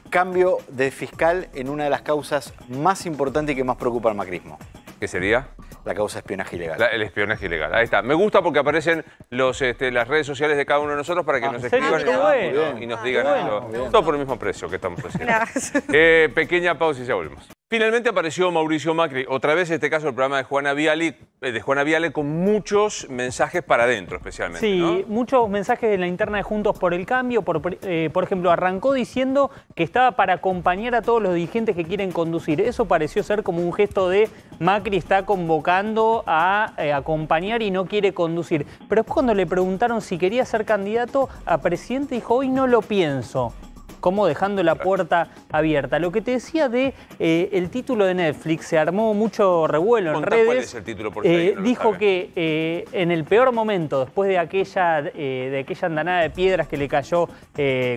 Cambio de fiscal en una de las causas más importantes y que más preocupa al macrismo. ¿Qué sería? La causa de espionaje ilegal. El espionaje ilegal. Ahí está. Me gusta porque aparecen las redes sociales de cada uno de nosotros para que nos escriban Qué bueno. y nos digan Bueno. todo por el mismo precio que estamos haciendo. Gracias. Pequeña pausa y ya volvemos. Finalmente apareció Mauricio Macri, otra vez en este caso el programa de Juana Viale con muchos mensajes para adentro especialmente. Sí, ¿no? muchos mensajes en la interna de Juntos por el Cambio. Por ejemplo, arrancó diciendo que estaba para acompañar a todos los dirigentes que quieren conducir. Eso pareció ser como un gesto de Macri está convocando a acompañar y no quiere conducir. Pero después cuando le preguntaron si quería ser candidato a presidente, dijo, hoy no lo pienso. Como dejando la puerta abierta. Lo que te decía de el título de Netflix, se armó mucho revuelo en redes. ¿Cuál es el título, por si alguien no lo dijo sabe? que en el peor momento, después de aquella andanada de piedras que le cayó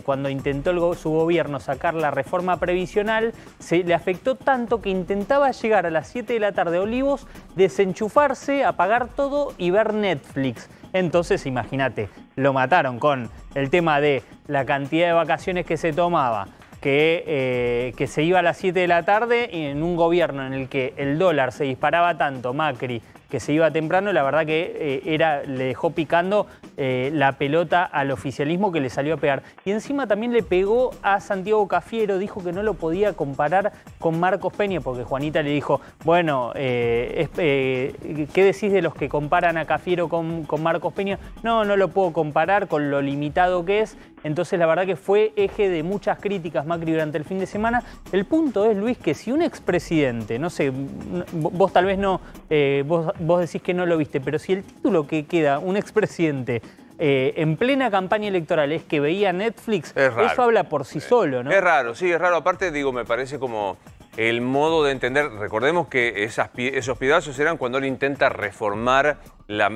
cuando intentó su gobierno sacar la reforma previsional, se le afectó tanto que intentaba llegar a las 7 de la tarde a Olivos, desenchufarse, apagar todo y ver Netflix. Entonces, imagínate, lo mataron con el tema de la cantidad de vacaciones que se tomaba, que se iba a las 7 de la tarde y en un gobierno en el que el dólar se disparaba tanto, Macri, que se iba temprano, la verdad que le dejó picando la pelota al oficialismo que le salió a pegar. Y encima también le pegó a Santiago Cafiero, dijo que no lo podía comparar con Marcos Peña, porque Juanita le dijo, bueno, ¿qué decís de los que comparan a Cafiero con Marcos Peña? No lo puedo comparar con lo limitado que es. Entonces la verdad que fue eje de muchas críticas Macri durante el fin de semana. El punto es, Luis, que si un expresidente, no sé, vos tal vez no, vos decís que no lo viste, pero si el título que queda un expresidente en plena campaña electoral es que veía Netflix, eso habla por sí solo, ¿no? Es raro, sí, es raro. Aparte, digo, me parece como el modo de entender. Recordemos que esos pedazos eran cuando él intenta reformar la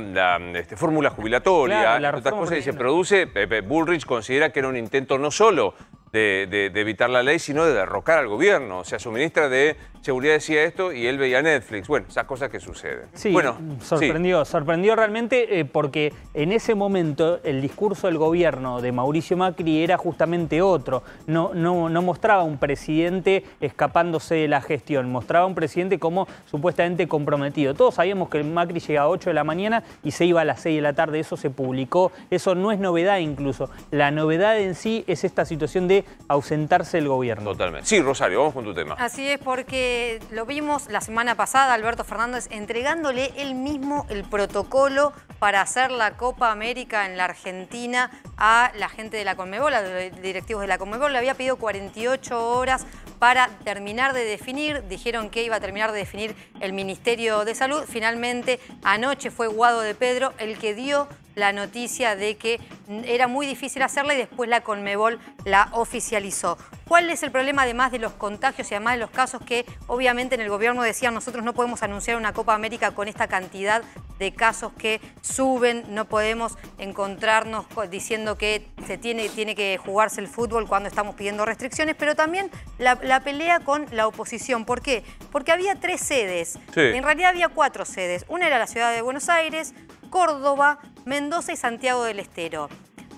fórmula jubilatoria. Claro, la otras reforma cosas, y se previsional. produce. Bullrich considera que era un intento no solo de evitar la ley, sino de derrocar al gobierno. O sea, su ministra de Seguridad decía esto y él veía Netflix. Bueno, esas cosas que suceden. Sí, bueno, sorprendió realmente porque en ese momento el discurso del gobierno de Mauricio Macri era justamente otro. No mostraba un presidente escapándose de la gestión, mostraba un presidente como supuestamente comprometido. Todos sabíamos que Macri llegaba a 8 de la mañana y se iba a las 6 de la tarde, eso se publicó, eso no es novedad incluso. La novedad en sí es esta situación de ausentarse del gobierno. Totalmente. Sí, Rosario, vamos con tu tema. Así es, porque lo vimos la semana pasada, Alberto Fernández entregándole él mismo el protocolo para hacer la Copa América en la Argentina a la gente de la Conmebol, a los directivos de la Conmebol. Le había pedido 48 horas para terminar de definir. Dijeron que iba a terminar de definir el Ministerio de Salud. Finalmente, anoche fue Guado de Pedro el que dio la noticia de que era muy difícil hacerla y después la Conmebol la oficializó. ¿Cuál es el problema además de los contagios y además de los casos que obviamente en el gobierno decían nosotros no podemos anunciar una Copa América con esta cantidad de casos que suben, no podemos encontrarnos diciendo que se tiene que jugarse el fútbol cuando estamos pidiendo restricciones, pero también la pelea con la oposición? ¿Por qué? Porque había 3 sedes, Sí. En realidad había 4 sedes, una era la ciudad de Buenos Aires, Córdoba, Mendoza y Santiago del Estero.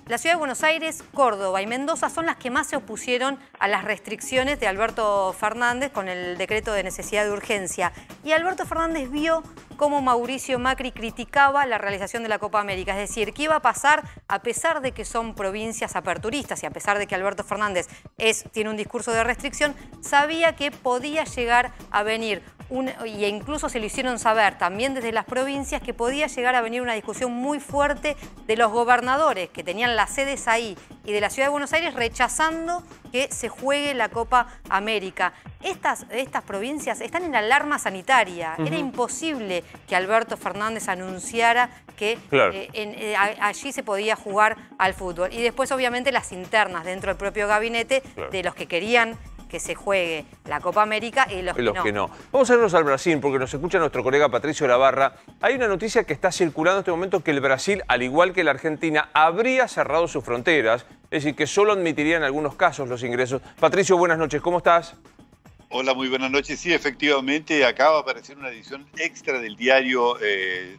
La ciudad de Buenos Aires, Córdoba y Mendoza son las que más se opusieron a las restricciones de Alberto Fernández con el decreto de necesidad de urgencia. Y Alberto Fernández vio cómo Mauricio Macri criticaba la realización de la Copa América. Es decir, ¿qué iba a pasar a pesar de que son provincias aperturistas y a pesar de que Alberto Fernández tiene un discurso de restricción? Sabía que podía llegar a venir y incluso se lo hicieron saber también desde las provincias, que podía llegar a venir una discusión muy fuerte de los gobernadores que tenían las sedes ahí y de la Ciudad de Buenos Aires rechazando que se juegue la Copa América. Estas provincias están en alarma sanitaria. Era imposible que Alberto Fernández anunciara que allí se podía jugar al fútbol. Y después obviamente las internas dentro del propio gabinete de los que querían que se juegue la Copa América y los que no. Vamos a irnos al Brasil, porque nos escucha nuestro colega Patricio Lavarra. Hay una noticia que está circulando en este momento, que el Brasil, al igual que la Argentina, habría cerrado sus fronteras, es decir, que solo admitiría en algunos casos los ingresos. Patricio, buenas noches, ¿cómo estás? Hola, muy buenas noches. Sí, efectivamente, acaba de aparecer una edición extra del diario de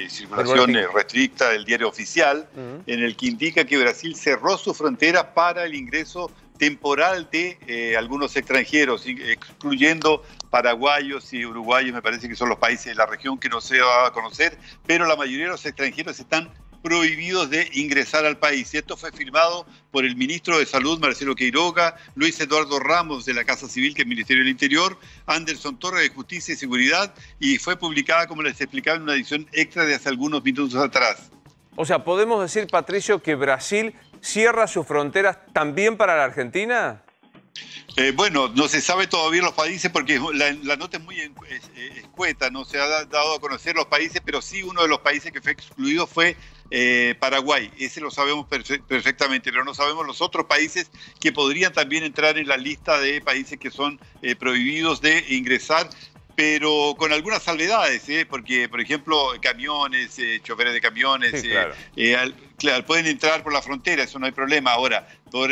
circulación restricta, del diario oficial, en el que indica que Brasil cerró su frontera para el ingreso temporal de algunos extranjeros, excluyendo paraguayos y uruguayos, me parece que son los países de la región que no se va a conocer, pero la mayoría de los extranjeros están prohibidos de ingresar al país. Esto fue firmado por el ministro de Salud, Marcelo Queiroga, Luis Eduardo Ramos de la Casa Civil, que es el Ministerio del Interior, Anderson Torres de Justicia y Seguridad, y fue publicada, como les explicaba, en una edición extra de hace algunos minutos atrás. O sea, ¿podemos decir, Patricio, que Brasil cierra sus fronteras también para la Argentina? Bueno, no se sabe todavía los países porque la nota es muy escueta, no se ha dado a conocer los países, pero sí uno de los países que fue excluido fue Paraguay. Ese lo sabemos perfectamente, pero no sabemos los otros países que podrían también entrar en la lista de países que son prohibidos de ingresar, pero con algunas salvedades, porque, por ejemplo, camiones, choferes de camiones, sí, claro, pueden entrar por la frontera, eso no hay problema. Ahora, por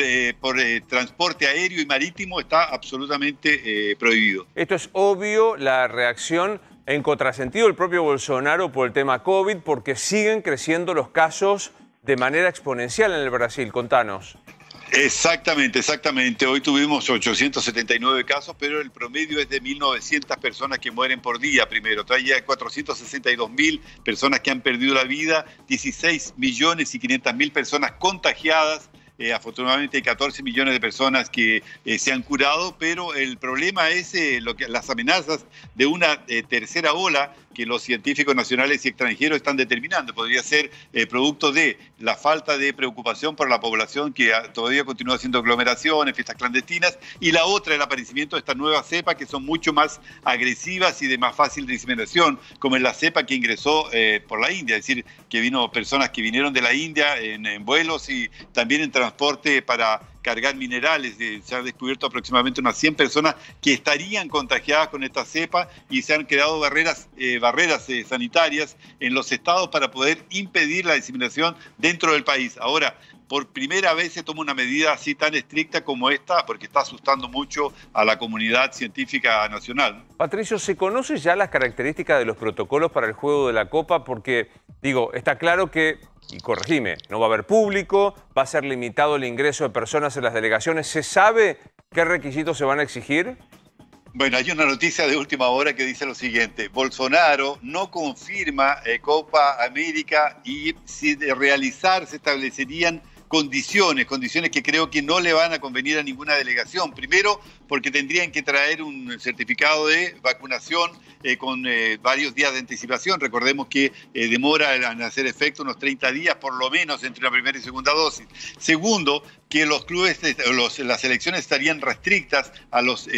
transporte aéreo y marítimo está absolutamente prohibido. Esto es obvio, la reacción en contrasentido del propio Bolsonaro por el tema COVID, porque siguen creciendo los casos de manera exponencial en el Brasil. Contanos. Exactamente, exactamente. Hoy tuvimos 879 casos, pero el promedio es de 1.900 personas que mueren por día primero. Hay 462.000 personas que han perdido la vida, 16.500.000 personas contagiadas. Afortunadamente hay 14 millones de personas que se han curado, pero el problema es las amenazas de una tercera ola que los científicos nacionales y extranjeros están determinando. Podría ser producto de la falta de preocupación por la población, que todavía continúa haciendo aglomeraciones, fiestas clandestinas, y la otra, el aparecimiento de estas nuevas cepas que son mucho más agresivas y de más fácil diseminación, como es la cepa que ingresó por la India, es decir, que personas que vinieron de la India en vuelos y también en transporte para cargar minerales. Se han descubierto aproximadamente unas 100 personas que estarían contagiadas con esta cepa y se han creado barreras sanitarias en los estados para poder impedir la diseminación dentro del país. Ahora, por primera vez se toma una medida así tan estricta como esta, porque está asustando mucho a la comunidad científica nacional. Patricio, ¿se conocen ya las características de los protocolos para el juego de la Copa? Porque, digo, está claro que, y corregime, no va a haber público, va a ser limitado el ingreso de personas en las delegaciones. ¿Se sabe qué requisitos se van a exigir? Bueno, hay una noticia de última hora que dice lo siguiente: Bolsonaro no confirma Copa América y si de realizar se establecerían condiciones que creo que no le van a convenir a ninguna delegación. Primero, porque tendrían que traer un certificado de vacunación con varios días de anticipación. Recordemos que demora en hacer efecto unos 30 días por lo menos entre la primera y segunda dosis. Segundo, que los clubes, las selecciones estarían restrictas a los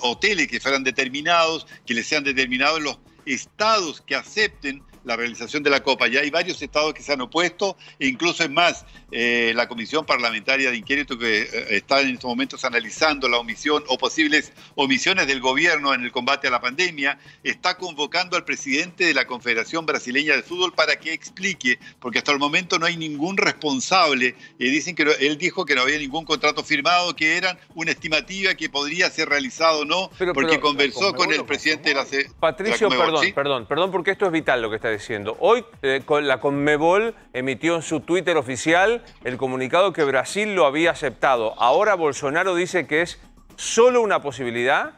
hoteles que fueran determinados, que les sean determinados los estados que acepten la realización de la Copa. Ya hay varios estados que se han opuesto, e incluso es más, la Comisión Parlamentaria de Inquérito que está en estos momentos analizando la omisión o posibles omisiones del gobierno en el combate a la pandemia, está convocando al presidente de la Confederación Brasileña de Fútbol para que explique, porque hasta el momento no hay ningún responsable. Dicen que él dijo que no había ningún contrato firmado, que eran una estimativa que podría ser realizado o no, porque conversó con el presidente de la Patricio, perdón, porque esto es vital lo que está diciendo. Hoy la Conmebol emitió en su Twitter oficial el comunicado que Brasil lo había aceptado. Ahora Bolsonaro dice que es solo una posibilidad.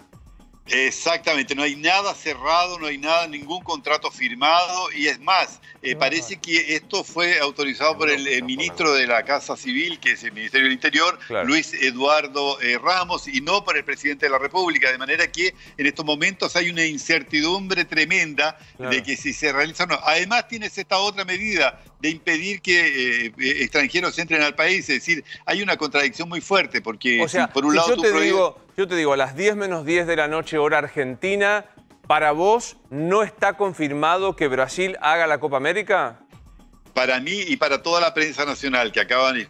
Exactamente, no hay nada cerrado, no hay ningún contrato firmado, y es más, parece que esto fue autorizado por el ministro de la Casa Civil, que es el Ministerio del Interior, claro, Luis Eduardo Ramos, y no por el presidente de la República, de manera que en estos momentos hay una incertidumbre tremenda, claro, de que si se realiza o no. Además tienes esta otra medida de impedir que extranjeros entren al país, es decir, hay una contradicción muy fuerte, porque o sea, si por un lado yo te digo, a las 10 menos 10 de la noche, hora argentina, ¿para vos no está confirmado que Brasil haga la Copa América? Para mí y para toda la prensa nacional, que acabo de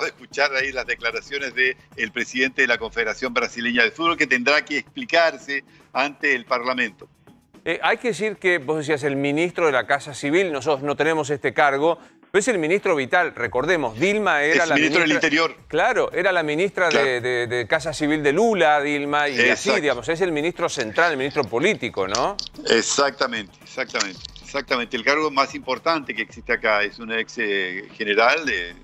escuchar ahí las declaraciones del presidente de la Confederación Brasileña de Fútbol, que tendrá que explicarse ante el Parlamento. Hay que decir que, vos decías, el ministro de la Casa Civil, nosotros no tenemos este cargo, pero es el ministro vital. Recordemos, Dilma era la ministra del Interior. Claro, era la ministra, claro, de Casa Civil de Lula, Dilma, y así, digamos, es el ministro central, el ministro político, ¿no? Exactamente. El cargo más importante que existe acá es un ex general de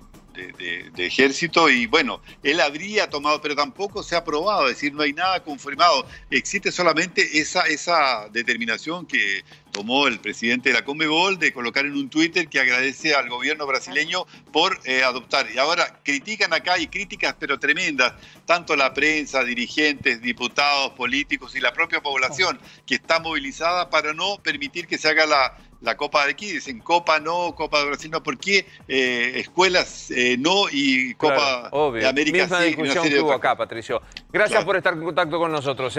ejército, y bueno, él habría tomado, pero tampoco se ha aprobado, es decir, no hay nada confirmado. Existe solamente esa determinación que tomó el presidente de la Conmebol de colocar en un Twitter que agradece al gobierno brasileño por adoptar. Y ahora critican acá, y críticas pero tremendas, tanto la prensa, dirigentes, diputados, políticos y la propia población, que está movilizada para no permitir que se haga la Copa de aquí. Dicen Copa no, Copa de Brasil no. ¿Por qué escuelas no y Copa, claro, de América misma sí? Discusión que hubo acá, Patricio. Gracias, claro, por estar en contacto con nosotros.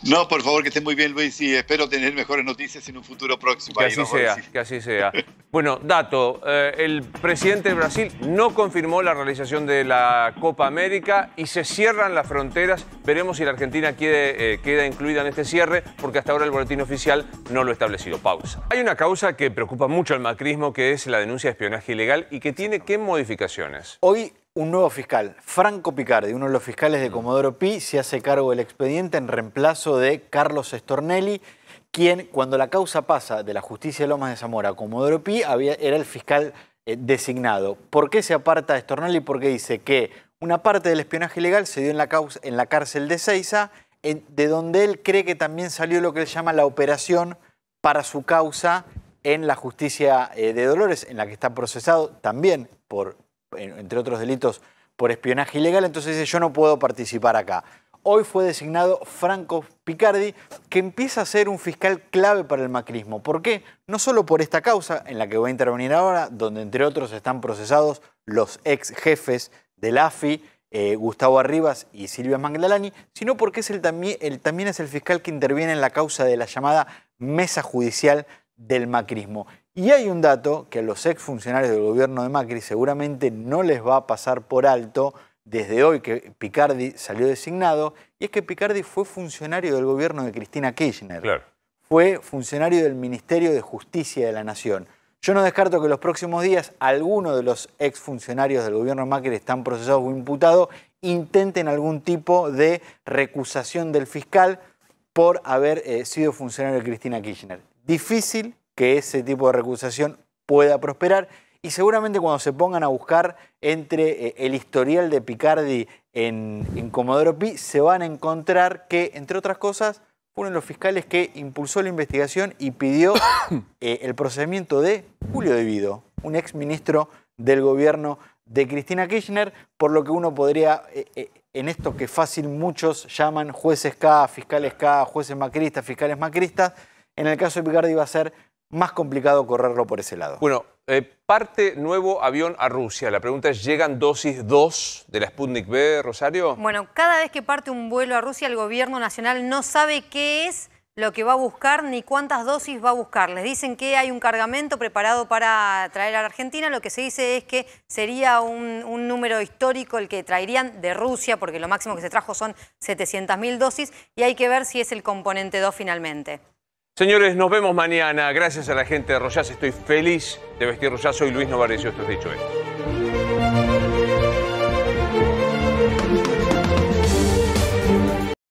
No, por favor, que esté muy bien, Luis, y espero tener mejores noticias en un futuro próximo. Que así sea. Bueno, dato, el presidente de Brasil no confirmó la realización de la Copa América y se cierran las fronteras. Veremos si la Argentina queda incluida en este cierre, porque hasta ahora el boletín oficial no lo ha establecido. Pausa. Hay una causa que preocupa mucho al macrismo, que es la denuncia de espionaje ilegal, y que tiene ¿qué modificaciones? Hoy un nuevo fiscal, Franco Picardi, uno de los fiscales de Comodoro Pi, se hace cargo del expediente en reemplazo de Carlos Stornelli, quien, cuando la causa pasa de la justicia de Lomas de Zamora a Comodoro Pi, era el fiscal designado. ¿Por qué se aparta de Stornelli? Porque dice que una parte del espionaje ilegal se dio en la cárcel de Seiza, de donde él cree que también salió lo que él llama la operación para su causa en la justicia de Dolores, en la que está procesado también por, entre otros delitos, por espionaje ilegal. Entonces dice, yo no puedo participar acá. Hoy fue designado Franco Picardi, que empieza a ser un fiscal clave para el macrismo. ¿Por qué? No solo por esta causa, en la que voy a intervenir ahora, donde entre otros están procesados los ex jefes de la AFI, Gustavo Arribas y Silvia Magdalani, sino porque también es el fiscal que interviene en la causa de la llamada mesa judicial del macrismo. Y hay un dato que a los exfuncionarios del gobierno de Macri seguramente no les va a pasar por alto desde hoy que Picardi salió designado, y es que Picardi fue funcionario del gobierno de Cristina Kirchner. Claro. Fue funcionario del Ministerio de Justicia de la Nación. Yo no descarto que en los próximos días algunos de los exfuncionarios del gobierno de Macri están procesados o imputados, intenten algún tipo de recusación del fiscal por haber sido funcionario de Cristina Kirchner. Difícil que ese tipo de recusación pueda prosperar, y seguramente cuando se pongan a buscar entre el historial de Picardi en Comodoro Pi, se van a encontrar que, entre otras cosas, fue uno de los fiscales que impulsó la investigación y pidió el procesamiento de Julio De Vido, un exministro del gobierno de Cristina Kirchner, por lo que uno podría, en esto que fácil muchos llaman jueces K, fiscales K, jueces macristas, fiscales macristas, en el caso de Picardi va a ser más complicado correrlo por ese lado. Bueno, parte nuevo avión a Rusia. La pregunta es, ¿llegan dosis 2 de la Sputnik V, Rosario? Bueno, cada vez que parte un vuelo a Rusia, el gobierno nacional no sabe qué es lo que va a buscar ni cuántas dosis va a buscar. Les dicen que hay un cargamento preparado para traer a la Argentina. Lo que se dice es que sería un número histórico el que traerían de Rusia, porque lo máximo que se trajo son 700.000 dosis, y hay que ver si es el componente 2 finalmente. Señores, nos vevemos mañana. Gracias a la gente de Royas. Estoy feliz de vestir Royas. Soy Luis Novarecio. Esto es Dicho Esto.